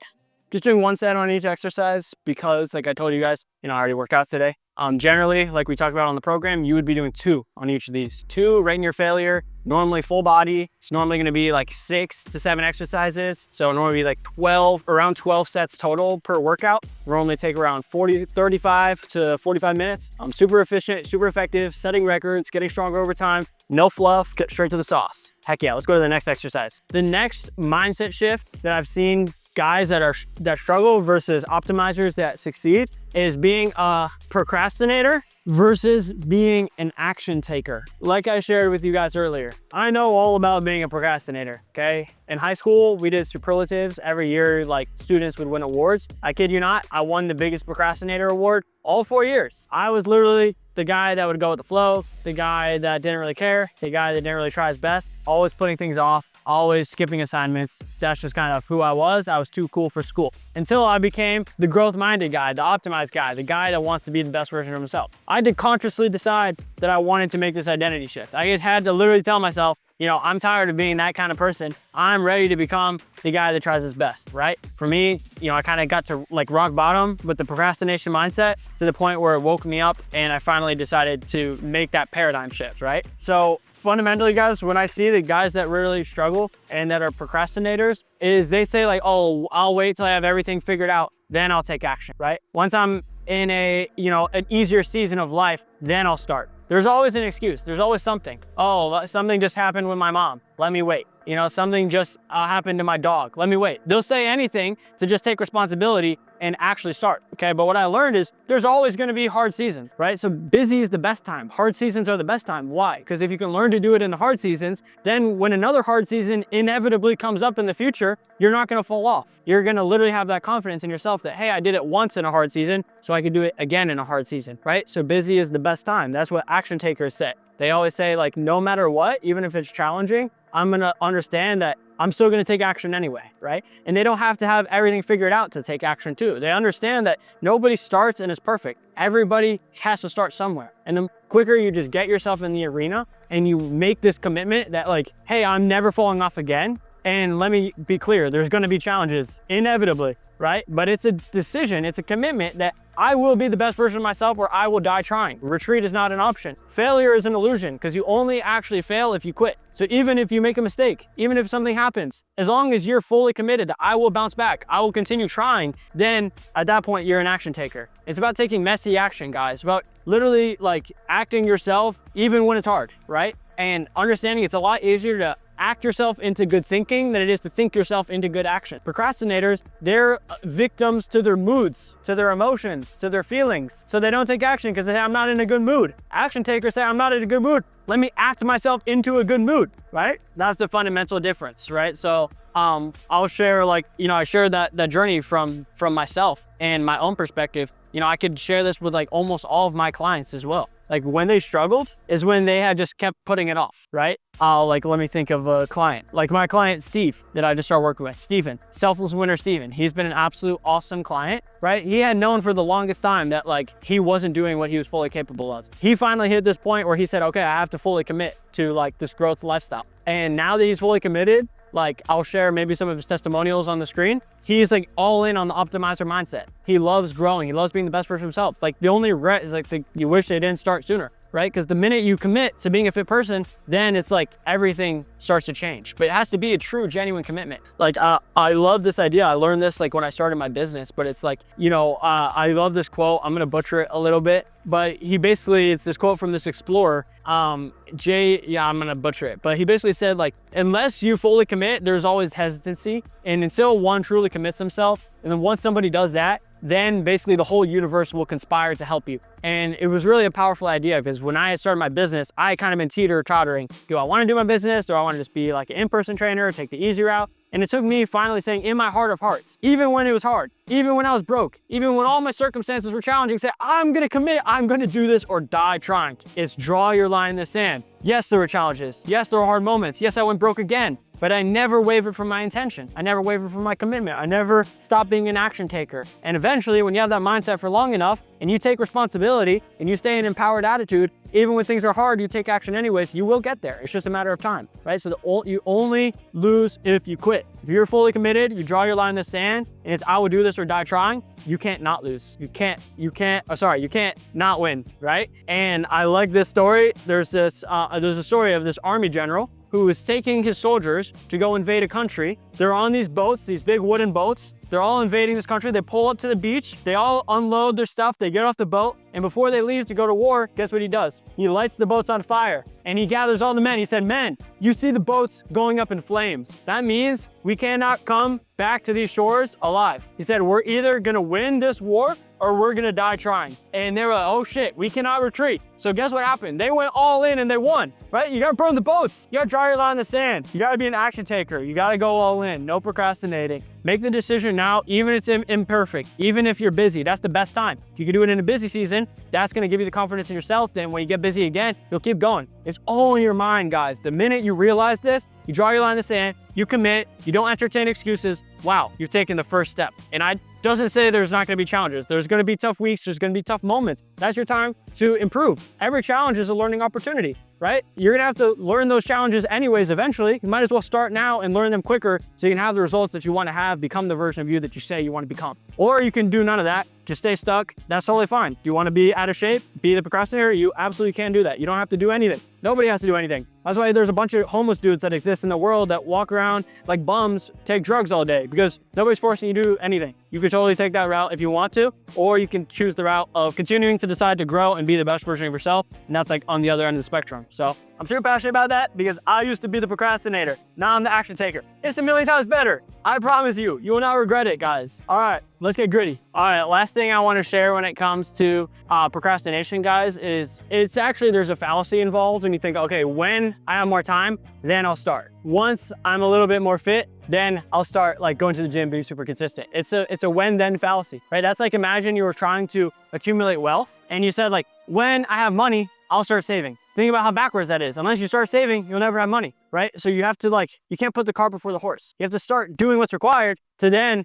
Speaker 1: Just doing 1 set on each exercise because like I told you guys, you know, I already worked out today. Generally, like we talked about on the program, you would be doing 2 on each of these. 2 right near failure, normally full body. It's normally gonna be like 6 to 7 exercises. So normally be like around 12 sets total per workout. Normally take around 35 to 45 minutes. Super efficient, super effective, setting records, getting stronger over time. No fluff, get straight to the sauce. Heck yeah, let's go to the next exercise. The next mindset shift that I've seen guys that struggle versus optimizers that succeed is being a procrastinator versus being an action taker. Like I shared with you guys earlier, I know all about being a procrastinator, okay? In high school, we did superlatives. Every year, like students would win awards. I kid you not, I won the biggest procrastinator award all 4 years. I was literally the guy that would go with the flow, the guy that didn't really care, the guy that didn't really try his best, always putting things off, always skipping assignments. That's just kind of who I was. I was too cool for school. Until I became the growth-minded guy, the optimized guy, the guy that wants to be the best version of himself. I did consciously decide that I wanted to make this identity shift. I had to literally tell myself, you know, I'm tired of being that kind of person. I'm ready to become the guy that tries his best, right? For me, you know, I kind of got to like rock bottom with the procrastination mindset to the point where it woke me up and I finally decided to make that paradigm shift, right? So fundamentally, guys, when I see the guys that really struggle and that are procrastinators, is they say like, oh, I'll wait till I have everything figured out, then I'll take action, right? Once I'm in a, you know, an easier season of life, then I'll start. There's always an excuse. There's always something. Oh, something just happened with my mom. Let me wait. You know, something just happened to my dog. Let me wait. They'll say anything to just take responsibility and actually start, okay? But what I learned is there's always gonna be hard seasons, right? So busy is the best time. Hard seasons are the best time. Why? Because if you can learn to do it in the hard seasons, then when another hard season inevitably comes up in the future, you're not gonna fall off. You're gonna literally have that confidence in yourself that, hey, I did it once in a hard season, so I can do it again in a hard season, right? So busy is the best time. That's what action takers say. They always say like, no matter what, even if it's challenging, I'm gonna understand that I'm still gonna take action anyway, right? And they don't have to have everything figured out to take action too. They understand that nobody starts and is perfect. Everybody has to start somewhere. And the quicker you just get yourself in the arena and you make this commitment that like, hey, I'm never falling off again. And let me be clear, there's gonna be challenges, inevitably, right? But it's a decision, it's a commitment that I will be the best version of myself or I will die trying. Retreat is not an option. Failure is an illusion because you only actually fail if you quit. So even if you make a mistake, even if something happens, as long as you're fully committed that I will bounce back, I will continue trying, then at that point, you're an action taker. It's about taking messy action, guys. It's about literally like acting yourself even when it's hard, right? And understanding it's a lot easier to act yourself into good thinking than it is to think yourself into good action. Procrastinators, they're victims to their moods, to their emotions, to their feelings. So they don't take action because they say, I'm not in a good mood. Action takers say, I'm not in a good mood. Let me act myself into a good mood, right? That's the fundamental difference, right? So I'll share like, you know, I shared that journey from myself and my own perspective. You know, I could share this with like almost all of my clients as well. Like when they struggled is when they had just kept putting it off, right? Like, let me think of a client. Like my client, Steve, that I just started working with. Steven, Selfless Winner Steven. He's been an absolute awesome client, right? He had known for the longest time that like he wasn't doing what he was fully capable of. He finally hit this point where he said, okay, I have to fully commit to like this growth lifestyle. And now that he's fully committed, like I'll share maybe some of his testimonials on the screen. He's like all in on the optimizer mindset. He loves growing. He loves being the best version of himself. Like the only regret is like you wish they didn't start sooner, right? Because the minute you commit to being a fit person, then it's like everything starts to change. But it has to be a true, genuine commitment. Like I love this idea. I learned this like when I started my business, but it's like, you know, I love this quote. I'm gonna butcher it a little bit, but he basically, it's this quote from this explorer. I'm gonna butcher it, but he basically said like, unless you fully commit, there's always hesitancy. And until one truly commits himself, and then once somebody does that, then basically the whole universe will conspire to help you. And it was really a powerful idea because when I started my business, I kind of been teeter-tottering. Do I want to do my business? Do I want to just be like an in-person trainer, take the easy route? And it took me finally saying in my heart of hearts, even when it was hard, even when I was broke, even when all my circumstances were challenging, say, I'm gonna commit, I'm gonna do this or die trying. It's draw your line in the sand. Yes, there were challenges. Yes, there were hard moments. Yes, I went broke again. But I never wavered from my intention. I never wavered from my commitment. I never stopped being an action taker. And eventually, when you have that mindset for long enough and you take responsibility and you stay in an empowered attitude, even when things are hard, you take action anyways, you will get there. It's just a matter of time, right? So you only lose if you quit. If you're fully committed, you draw your line in the sand and it's I will do this or die trying, you can't not lose. You can't not win, right? And I like this story. There's a story of this army general who is taking his soldiers to go invade a country. They're on these boats, these big wooden boats. They're all invading this country. They pull up to the beach. They all unload their stuff. They get off the boat. And before they leave to go to war, guess what he does? He lights the boats on fire and he gathers all the men. He said, men, you see the boats going up in flames. That means we cannot come back to these shores alive. He said, we're either gonna win this war or we're gonna die trying. And they were like, oh shit, we cannot retreat. So guess what happened? They went all in and they won, right? You gotta burn the boats. You gotta draw your line in the sand. You gotta be an action taker. You gotta go all in, no procrastinating. Make the decision now, even if it's imperfect, even if you're busy. That's the best time. If you can do it in a busy season, that's going to give you the confidence in yourself. Then when you get busy again, you'll keep going. It's all in your mind, guys. The minute you realize this, you draw your line in the sand, you commit, you don't entertain excuses. Wow, you're taking the first step. And I doesn't say there's not going to be challenges. There's going to be tough weeks. There's going to be tough moments. That's your time to improve. Every challenge is a learning opportunity, right? You're going to have to learn those challenges anyways eventually. You might as well start now and learn them quicker so you can have the results that you want to have, become the version of you that you say you want to become. Or you can do none of that. Just stay stuck. That's totally fine. Do you want to be out of shape? Be the procrastinator? You absolutely can do that. You don't have to do anything. Nobody has to do anything. That's why there's a bunch of homeless dudes that exist in the world that walk around like bums, take drugs all day, because nobody's forcing you to do anything. You can totally take that route if you want to, or you can choose the route of continuing to decide to grow and be the best version of yourself. And that's like on the other end of the spectrum. So I'm super passionate about that because I used to be the procrastinator. Now I'm the action taker. It's a million times better. I promise you, you will not regret it, guys. All right, let's get gritty. All right, last thing I want to share when it comes to procrastination, guys, is it's actually, there's a fallacy involved when you think, okay, when I have more time, then I'll start. Once I'm a little bit more fit, then I'll start like going to the gym, being super consistent. It's a when then fallacy, right? That's like, imagine you were trying to accumulate wealth and you said like, when I have money, I'll start saving. Think about how backwards that is. Unless you start saving, you'll never have money, right? So you have to you can't put the cart before the horse. You have to start doing what's required to then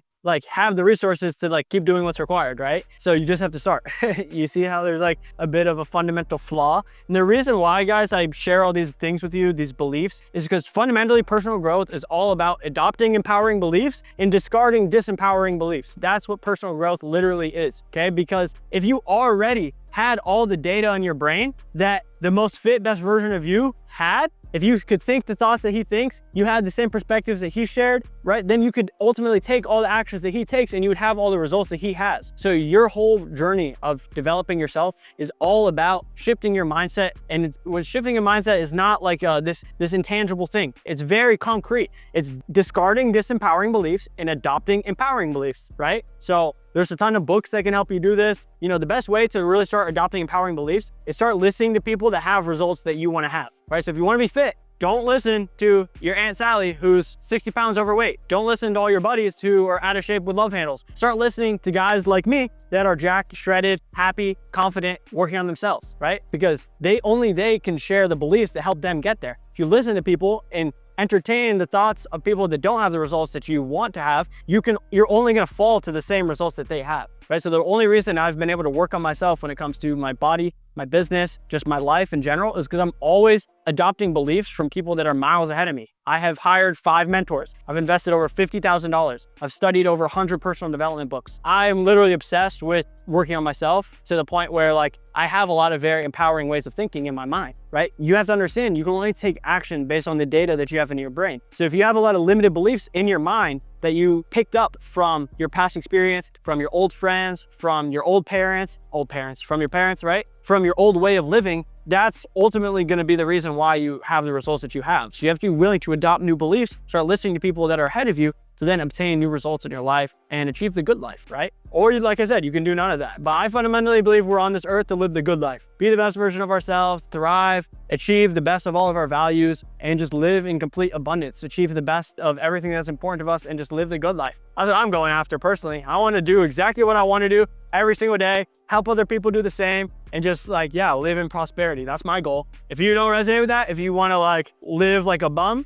Speaker 1: have the resources to keep doing what's required, right? So you just have to start. You see how there's a bit of a fundamental flaw? And the reason why, guys, I share all these things with you, these beliefs, is because fundamentally personal growth is all about adopting empowering beliefs and discarding disempowering beliefs. That's what personal growth literally is, okay? Because if you already had all the data in your brain that the most fit, best version of you had, if you could think the thoughts that he thinks, you had the same perspectives that he shared, right? Then you could ultimately take all the actions that he takes and you would have all the results that he has. So your whole journey of developing yourself is all about shifting your mindset. And what shifting your mindset is not like this intangible thing. It's very concrete. It's discarding disempowering beliefs and adopting empowering beliefs, right? So there's a ton of books that can help you do this. You know, the best way to really start adopting empowering beliefs is start listening to people that have results that you want to have, right? So if you want to be fit, don't listen to your Aunt Sally who's 60 pounds overweight. Don't listen to all your buddies who are out of shape with love handles. Start listening to guys like me that are jacked, shredded, happy, confident, working on themselves, right? Because only they can share the beliefs that help them get there. If you listen to people and entertain the thoughts of people that don't have the results that you want to have, you're only going to fall to the same results that they have, right? So the only reason I've been able to work on myself when it comes to my body, my business, just my life in general, is because I'm always adopting beliefs from people that are miles ahead of me. I have hired 5 mentors. I've invested over $50,000. I've studied over 100 personal development books. I am literally obsessed with working on myself to the point where I have a lot of very empowering ways of thinking in my mind, right? You have to understand, you can only take action based on the data that you have in your brain. So if you have a lot of limited beliefs in your mind that you picked up from your past experience, from your old friends, from your old parents, from your parents, right? From your old way of living, that's ultimately going to be the reason why you have the results that you have. So you have to be willing to adopt new beliefs, start listening to people that are ahead of you to then obtain new results in your life and achieve the good life, right? Or like I said, you can do none of that. But I fundamentally believe we're on this earth to live the good life, be the best version of ourselves, thrive, achieve the best of all of our values, and just live in complete abundance, achieve the best of everything that's important to us and just live the good life. That's what I'm going after personally. I want to do exactly what I want to do every single day, help other people do the same, and just live in prosperity. That's my goal. If you don't resonate with that, if you want to live like a bum,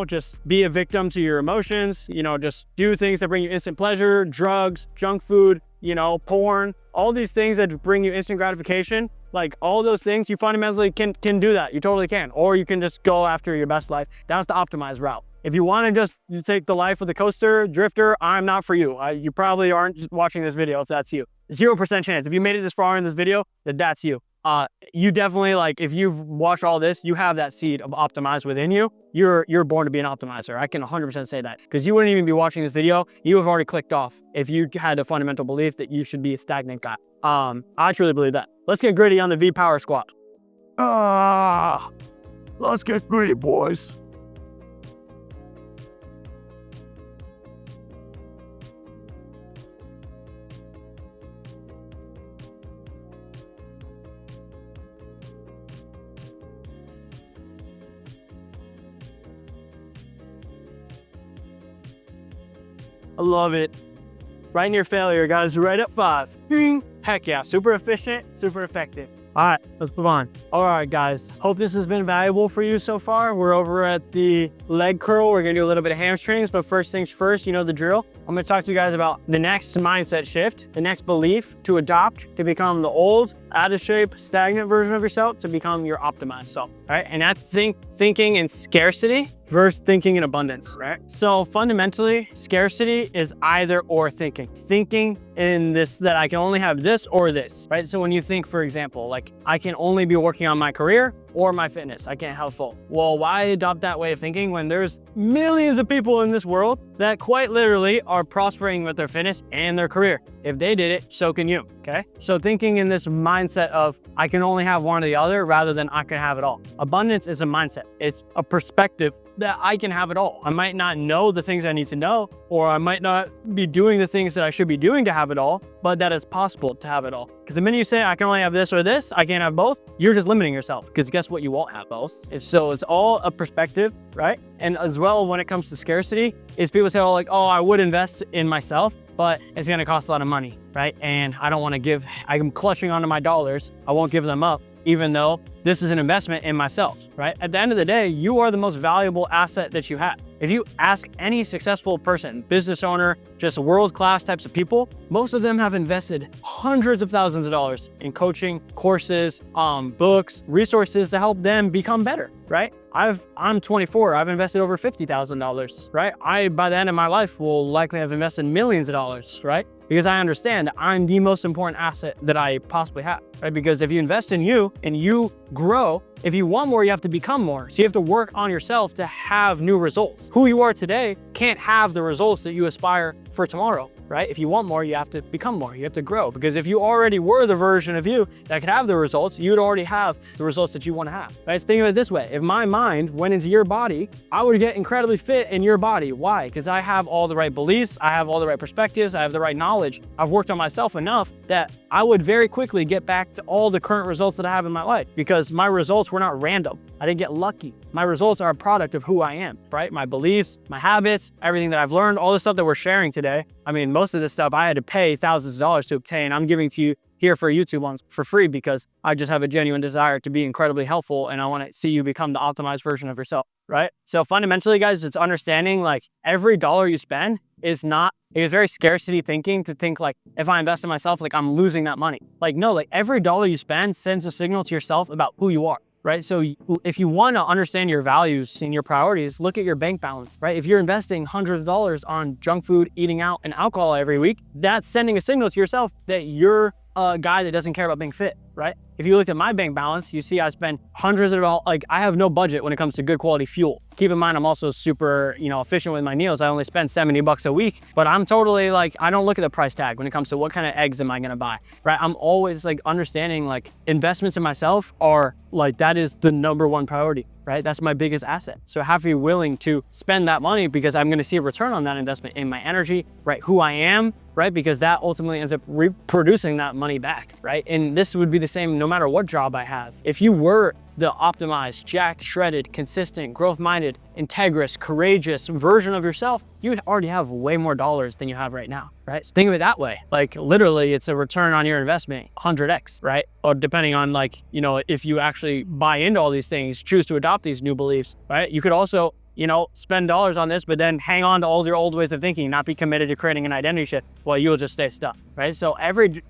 Speaker 1: just be a victim to your emotions, just do things that bring you instant pleasure, drugs, junk food, porn, all these things that bring you instant gratification, all those things, you fundamentally can do that. You totally can. Or you can just go after your best life. That's the optimized route. If you want to just take the life of the coaster, drifter, I'm not for you. You probably aren't just watching this video if that's you. 0% chance. If you made it this far in this video, that's you. You definitely, if you've watched all this, you have that seed of optimize within you. You're born to be an optimizer. I can 100% say that, because you wouldn't even be watching this video. You have already clicked off if you had a fundamental belief that you should be a stagnant guy. I truly believe that. Let's get gritty on the V power squat.
Speaker 2: Let's get gritty, boys.
Speaker 1: I love it. Right in your failure, guys. Right at 5. Ding. Heck yeah. Super efficient, super effective. All right, let's move on. All right, guys. Hope this has been valuable for you so far. We're over at the leg curl. We're gonna do a little bit of hamstrings, but first things first, you know the drill. I'm gonna talk to you guys about the next mindset shift, the next belief to adopt to become the old, out of shape, stagnant version of yourself to become your optimized self, right? And that's thinking in scarcity versus thinking in abundance, right? So fundamentally, scarcity is either or thinking. Thinking in this, that I can only have this or this, right? So when you think, for example, like I can only be working on my career or my fitness, I can't have both. Well, why adopt that way of thinking when there's millions of people in this world that quite literally are prospering with their fitness and their career? If they did it, so can you, okay? So thinking in this mindset of I can only have one or the other rather than I can have it all. Abundance is a mindset. It's a perspective that I can have it all. I might not know the things I need to know, or I might not be doing the things that I should be doing to have it all, but that is possible to have it all. Because the minute you say I can only have this or this, I can't have both, you're just limiting yourself, because guess what? You won't have both. So it's all a perspective, right? And as well, when it comes to scarcity, is people say, oh, like, oh, I would invest in myself, but it's gonna cost a lot of money, right? And I don't wanna give, I'm clutching onto my dollars. I won't give them up, even though this is an investment in myself, right? At the end of the day, you are the most valuable asset that you have. If you ask any successful person, business owner, just world-class types of people, most of them have invested hundreds of thousands of dollars in coaching, courses, books, resources to help them become better, right? I'm 24, I've invested over $50,000, right? I, by the end of my life, will likely have invested millions of dollars, right? Because I understand I'm the most important asset that I possibly have, right? Because if you invest in you and you grow, if you want more, you have to become more. So you have to work on yourself to have new results. Who you are today can't have the results that you aspire for tomorrow, right? If you want more, you have to become more. You have to grow, because if you already were the version of you that could have the results, you'd already have the results that you want to have, right? So think of it this way. If my mind went into your body, I would get incredibly fit in your body. Why? Because I have all the right beliefs, I have all the right perspectives, I have the right knowledge. I've worked on myself enough that I would very quickly get back to all the current results that I have in my life, because my results were not random. I didn't get lucky. My results are a product of who I am, right? My beliefs, my habits, everything that I've learned, all the stuff that we're sharing today. I mean, most of this stuff I had to pay thousands of dollars to obtain. I'm giving to you here for YouTube for free because I just have a genuine desire to be incredibly helpful, and I want to see you become the optimized version of yourself, right? So fundamentally, guys, it's understanding like every dollar you spend is not, it was very scarcity thinking to think like, if I invest in myself, like I'm losing that money. Like, no, like every dollar you spend sends a signal to yourself about who you are, right? So if you want to understand your values and your priorities, look at your bank balance, right? If you're investing hundreds of dollars on junk food, eating out, and alcohol every week, that's sending a signal to yourself that you're a guy that doesn't care about being fit, right? If you looked at my bank balance, you see I spend hundreds of dollars, like I have no budget when it comes to good quality fuel. Keep in mind, I'm also super, efficient with my meals. I only spend $70 a week, but I'm totally like, I don't look at the price tag when it comes to what kind of eggs am I gonna buy, right? I'm always like understanding like investments in myself are like, that is the number one priority, right? That's my biggest asset. So I have to be willing to spend that money because I'm gonna see a return on that investment in my energy, right? Who I am, right? Because that ultimately ends up reproducing that money back, right? And this would be the same no matter what job I have. If you were the optimized, jacked, shredded, consistent, growth-minded, integrous, courageous version of yourself, you would already have way more dollars than you have right now, right? So think of it that way. Like literally it's a return on your investment, 100x, right? Or depending on like, if you actually buy into all these things, choose to adopt these new beliefs, right? You could also spend dollars on this, but then hang on to all your old ways of thinking, not be committed to creating an identity shift. Well, you'll just stay stuck, right? So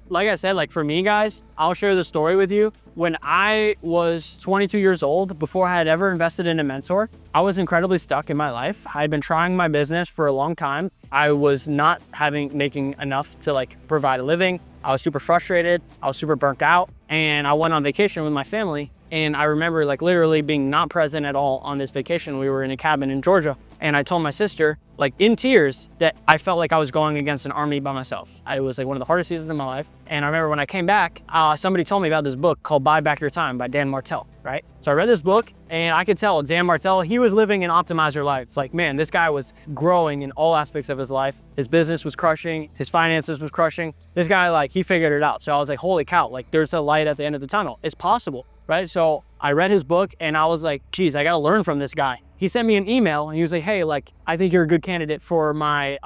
Speaker 1: like I said, like for me, guys, I'll share the story with you. When I was 22 years old, before I had ever invested in a mentor, I was incredibly stuck in my life. I had been trying my business for a long time. I was not making enough to like provide a living. I was super frustrated. I was super burnt out, and I went on vacation with my family. And I remember like literally being not present at all on this vacation. We were in a cabin in Georgia, and I told my sister, like in tears, that I felt like I was going against an army by myself. It was like one of the hardest seasons of my life. And I remember when I came back, somebody told me about this book called Buy Back Your Time by Dan Martell, right? So I read this book, and I could tell Dan Martell, he was living an optimizer life. It's like, man, this guy was growing in all aspects of his life. His business was crushing, his finances was crushing. This guy, like, he figured it out. So I was like, holy cow, like there's a light at the end of the tunnel. It's possible, right? So I read his book, and I was like, geez, I gotta learn from this guy. he sent me an email and he was like, hey, like, I think you're a good candidate for my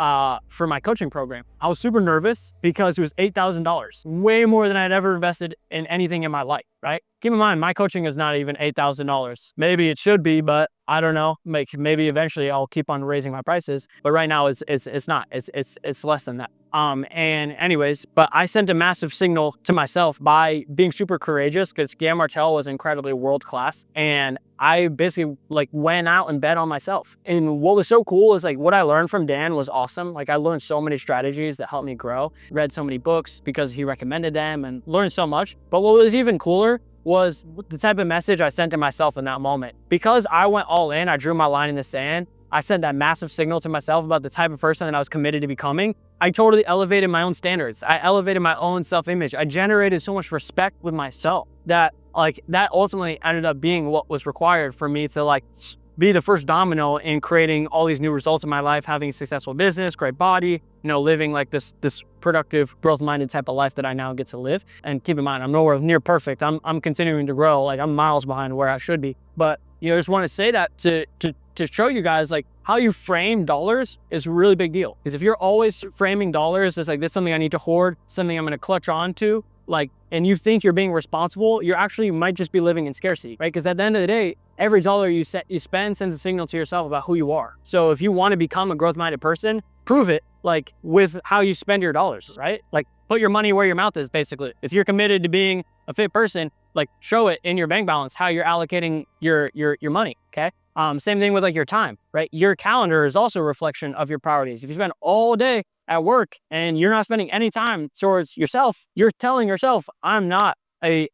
Speaker 1: coaching program. I was super nervous because it was $8,000, way more than I'd ever invested in anything in my life, right? Keep in mind, my coaching is not even $8,000. Maybe it should be, but I don't know. Maybe eventually I'll keep on raising my prices, but right now it's not. It's less than that. And anyways, but I sent a massive signal to myself by being super courageous, because Guillaume Martel was incredibly world class, and I basically like went out and bet on myself. And what was so cool is like what I learned from Dan was awesome. Like I learned so many strategies that helped me grow, read so many books because he recommended them, and learned so much. But what was even cooler was the type of message I sent to myself in that moment. Because I went all in, I drew my line in the sand, I sent that massive signal to myself about the type of person that I was committed to becoming. I totally elevated my own standards. I elevated my own self-image. I generated so much respect with myself that like that ultimately ended up being what was required for me to like be the first domino in creating all these new results in my life, having a successful business, great body, you know, living like this productive, growth-minded type of life that I now get to live. And keep in mind, I'm nowhere near perfect. I'm continuing to grow. Like I'm miles behind where I should be. But you know, I just want to say that to show you guys like how you frame dollars is a really big deal. Because if you're always framing dollars as like, this is something I need to hoard, something I'm going to clutch on to, like, and you think you're being responsible, you might just be living in scarcity, right? Because at the end of the day, every dollar you spend sends a signal to yourself about who you are. So if you want to become a growth-minded person, prove it like with how you spend your dollars, right? Like put your money where your mouth is, basically. If you're committed to being a fit person, like show it in your bank balance, how you're allocating your money, okay? Same thing with like your time, right? Your calendar is also a reflection of your priorities. If you spend all day at work and you're not spending any time towards yourself, you're telling yourself, I'm not a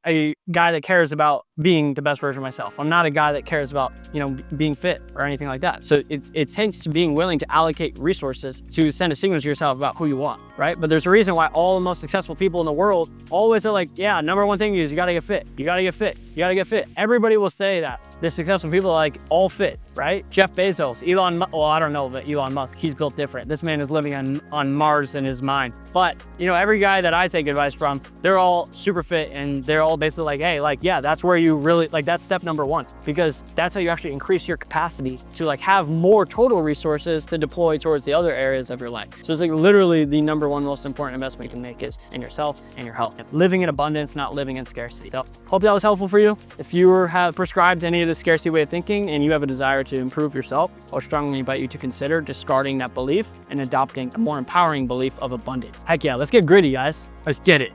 Speaker 1: guy that cares about being the best version of myself. I'm not a guy that cares about, you know, being fit or anything like that. So it tends to being willing to allocate resources to send a signal to yourself about who you want, right? But there's a reason why all the most successful people in the world always are like, yeah, number one thing is you gotta get fit. You gotta get fit. You gotta get fit. Everybody will say that. The successful people are like all fit, right? Jeff Bezos, well, I don't know, but Elon Musk, he's built different. This man is living on Mars in his mind. But, you know, every guy that I take advice from, they're all super fit, and they're all basically like, hey, like, yeah, that's where you really, like, that's step number one, because that's how you actually increase your capacity to like have more total resources to deploy towards the other areas of your life. So it's like literally the number one most important investment you can make is in yourself and your health. Living in abundance, not living in scarcity. So hope that was helpful for you. If you have prescribed any of the scarcity way of thinking and you have a desire to improve yourself, I'll strongly invite you to consider discarding that belief and adopting a more empowering belief of abundance. Heck yeah, let's get gritty, guys. Let's get it.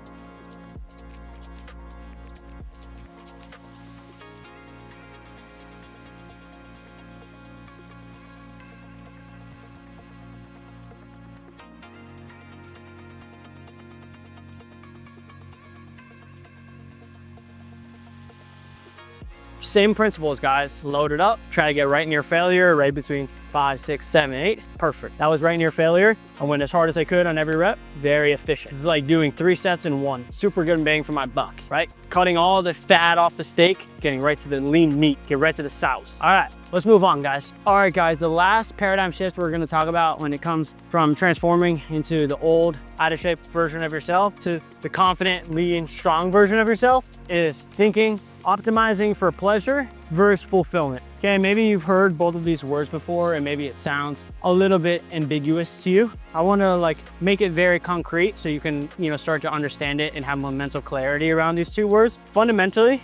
Speaker 1: Same principles, guys. Load it up, try to get right near failure, right between 5, 6, 7, 8. Perfect. That was right near failure. I went as hard as I could on every rep. Very efficient. This is like doing 3 sets in 1. Super good bang for my buck, right? Cutting all the fat off the steak, getting right to the lean meat, get right to the sauce. All right, let's move on, guys. All right, guys, the last paradigm shift we're gonna talk about when it comes from transforming into the old, out of shape version of yourself to the confident, lean, strong version of yourself is thinking optimizing for pleasure versus fulfillment. Okay, maybe you've heard both of these words before and maybe it sounds a little bit ambiguous to you. I want to like make it very concrete so you can, you know, start to understand it and have more mental clarity around these two words. Fundamentally,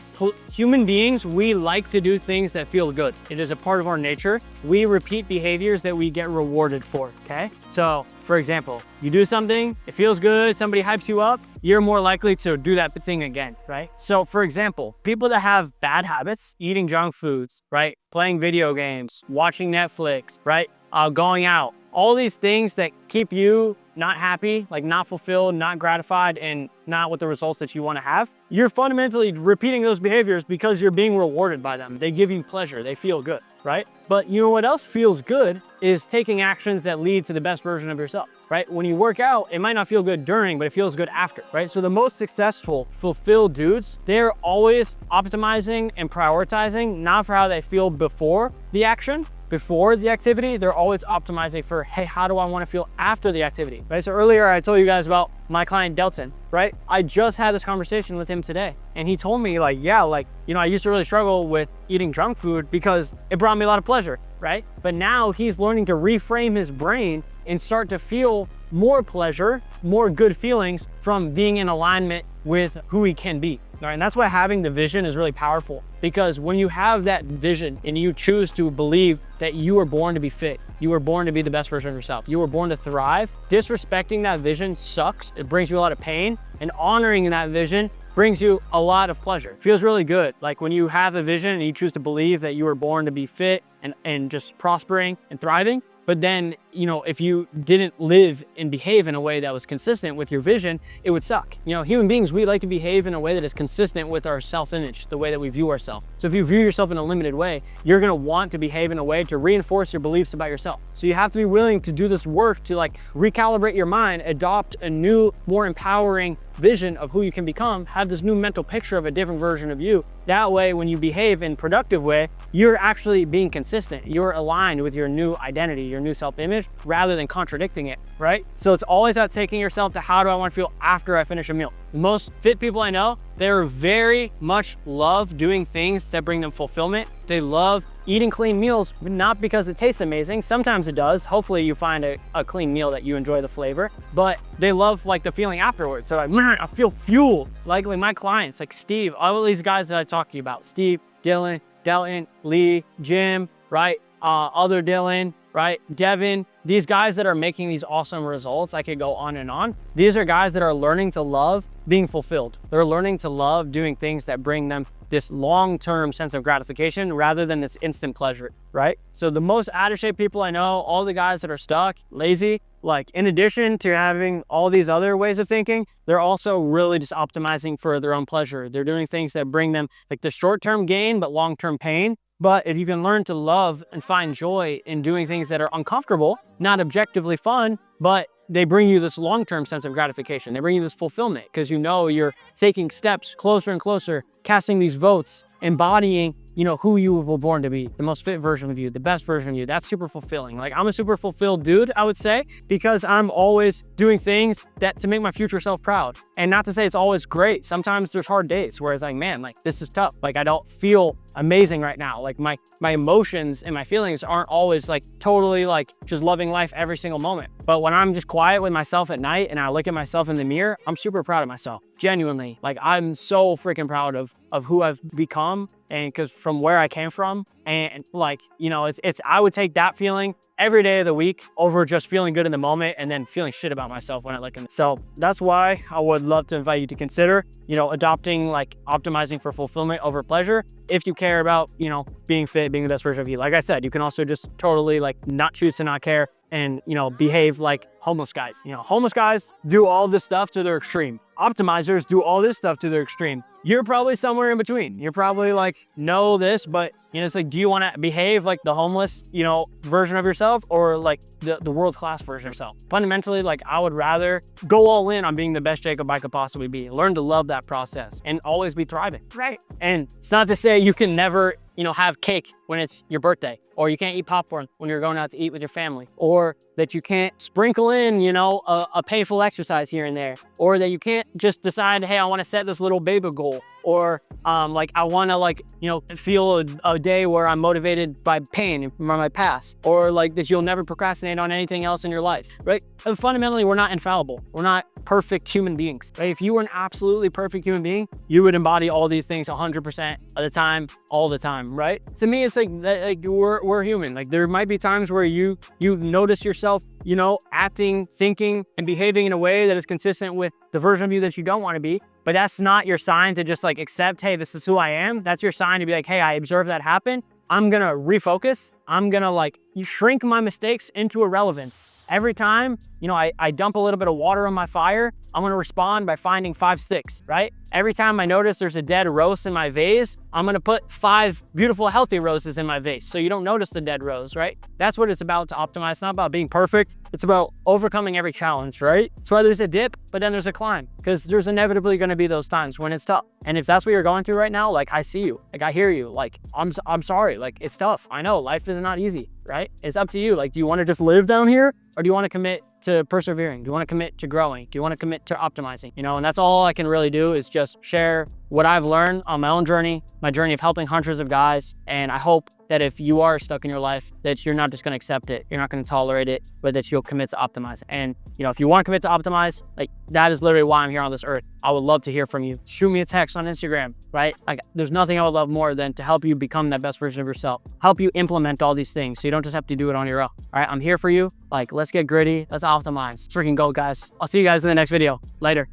Speaker 1: human beings, we like to do things that feel good. It is a part of our nature. We repeat behaviors that we get rewarded for, okay? So, for example, you do something, it feels good, somebody hypes you up, you're more likely to do that thing again, right? So, for example, people that have bad habits, eating junk foods, right? Playing video games, watching Netflix, right? Going out, all these things that keep you not happy, like not fulfilled, not gratified, and not with the results that you want to have. You're fundamentally repeating those behaviors because you're being rewarded by them. They give you pleasure, they feel good, right? But you know what else feels good is taking actions that lead to the best version of yourself, right? When you work out, it might not feel good during, but it feels good after, right? So the most successful, fulfilled dudes, they're always optimizing and prioritizing, not for how they feel before the action, before the activity, they're always optimizing for, hey, how do I want to feel after the activity, right? So earlier I told you guys about my client Delton, right? I just had this conversation with him today and he told me like, yeah, like, you know, I used to really struggle with eating junk food because it brought me a lot of pleasure. pleasure, right? But now he's learning to reframe his brain and start to feel more pleasure, more good feelings from being in alignment with who he can be. All right, and that's why having the vision is really powerful, because when you have that vision and you choose to believe that you were born to be fit, you were born to be the best version of yourself, you were born to thrive, disrespecting that vision sucks. It brings you a lot of pain, and honoring that vision brings you a lot of pleasure. It feels really good. Like when you have a vision and you choose to believe that you were born to be fit and just prospering and thriving, but then, you know, if you didn't live and behave in a way that was consistent with your vision, it would suck. You know, human beings, we like to behave in a way that is consistent with our self-image, the way that we view ourselves. So if you view yourself in a limited way, you're gonna want to behave in a way to reinforce your beliefs about yourself. So you have to be willing to do this work to like recalibrate your mind, adopt a new, more empowering vision of who you can become, have this new mental picture of a different version of you. That way, when you behave in a productive way, you're actually being consistent. You're aligned with your new identity, your new self-image, rather than contradicting it, right? So it's always about taking yourself to how do I want to feel after I finish a meal. The most fit people I know, they're very much love doing things that bring them fulfillment. They love eating clean meals, but not because it tastes amazing. Sometimes it does. Hopefully you find a clean meal that you enjoy the flavor, but they love like the feeling afterwards. So like, man, I feel fueled. Like my clients, like Steve, all of these guys that I talked to you about, Steve, Dylan, Delton, Lee, Jim, right? Other Dylan, right? Devin, these guys that are making these awesome results, I could go on and on. These are guys that are learning to love being fulfilled. They're learning to love doing things that bring them this long-term sense of gratification rather than this instant pleasure, right? So the most out of shape people I know, all the guys that are stuck, lazy, like in addition to having all these other ways of thinking, they're also really just optimizing for their own pleasure. They're doing things that bring them like the short-term gain, but long-term pain. But if you can learn to love and find joy in doing things that are uncomfortable, not objectively fun, but they bring you this long-term sense of gratification. They bring you this fulfillment because you know you're taking steps closer and closer, casting these votes, embodying, you know, who you were born to be, the most fit version of you, the best version of you. That's super fulfilling. Like I'm a super fulfilled dude, I would say, because I'm always doing things that to make my future self proud. And not to say it's always great. Sometimes there's hard days where it's like, man, like this is tough. Like I don't feel amazing right now. Like my emotions and my feelings aren't always like totally like just loving life every single moment. But when I'm just quiet with myself at night and I look at myself in the mirror, I'm super proud of myself. Genuinely, like I'm so freaking proud of who I've become, and because from where I came from, and like, you know, it's I would take that feeling every day of the week over just feeling good in the moment and then feeling shit about myself when I look in. So that's why I would love to invite you to consider, you know, adopting like optimizing for fulfillment over pleasure. If you care about, you know, being fit, being the best version of you. Like I said, you can also just totally like not choose to not care and, you know, behave like homeless guys. You know, homeless guys do all this stuff to their extreme. Optimizers do all this stuff to their extreme. You're probably somewhere in between. You're probably like, know this, but you know, it's like, do you want to behave like the homeless, you know, version of yourself or like the world-class version of yourself? Fundamentally, like I would rather go all in on being the best Jacob I could possibly be. Learn to love that process and always be thriving, right? And it's not to say you can never, you know, have cake when it's your birthday, or you can't eat popcorn when you're going out to eat with your family, or that you can't sprinkle in, you know, a painful exercise here and there, or that you can't just decide, hey, I want to set this little baby goal, or like I want to like, you know, feel a day where I'm motivated by pain from my past, or like that you'll never procrastinate on anything else in your life, right? And fundamentally, we're not infallible. We're not perfect human beings, right? If you were an absolutely perfect human being, you would embody all these things 100% of the time, all the time, right? To me, it's like we're human. Like there might be times where you notice yourself, you know, acting, thinking, and behaving in a way that is consistent with the version of you that you don't want to be. But that's not your sign to just like accept, hey, this is who I am. That's your sign to be like, hey, I observed that happen. I'm gonna refocus. I'm gonna like shrink my mistakes into irrelevance. Every time, you know, I dump a little bit of water on my fire, I'm gonna respond by finding 5 sticks, right? Every time I notice there's a dead rose in my vase, I'm gonna put 5 beautiful, healthy roses in my vase so you don't notice the dead rose, right? That's what it's about to optimize. It's not about being perfect. It's about overcoming every challenge, right? That's why there's a dip, but then there's a climb, because there's inevitably gonna be those times when it's tough. And if that's what you're going through right now, like I see you, like I hear you, like I'm sorry, like it's tough. I know life is not easy, right? It's up to you. Like, do you wanna just live down here, or do you wanna commit to persevering? Do you wanna commit to growing? Do you wanna commit to optimizing? You know, and that's all I can really do is just share what I've learned on my own journey, my journey of helping hundreds of guys. And I hope that if you are stuck in your life, that you're not just gonna accept it, you're not gonna tolerate it, but that you'll commit to optimize. And if you want to commit to optimize, like, that is literally why I'm here on this earth. I would love to hear from you. Shoot me a text on Instagram, right? Like, there's nothing I would love more than to help you become that best version of yourself, help you implement all these things so you don't just have to do it on your own. All right, I'm here for you. Like, let's get gritty, let's optimize. Freaking go, guys. I'll see you guys in the next video. Later.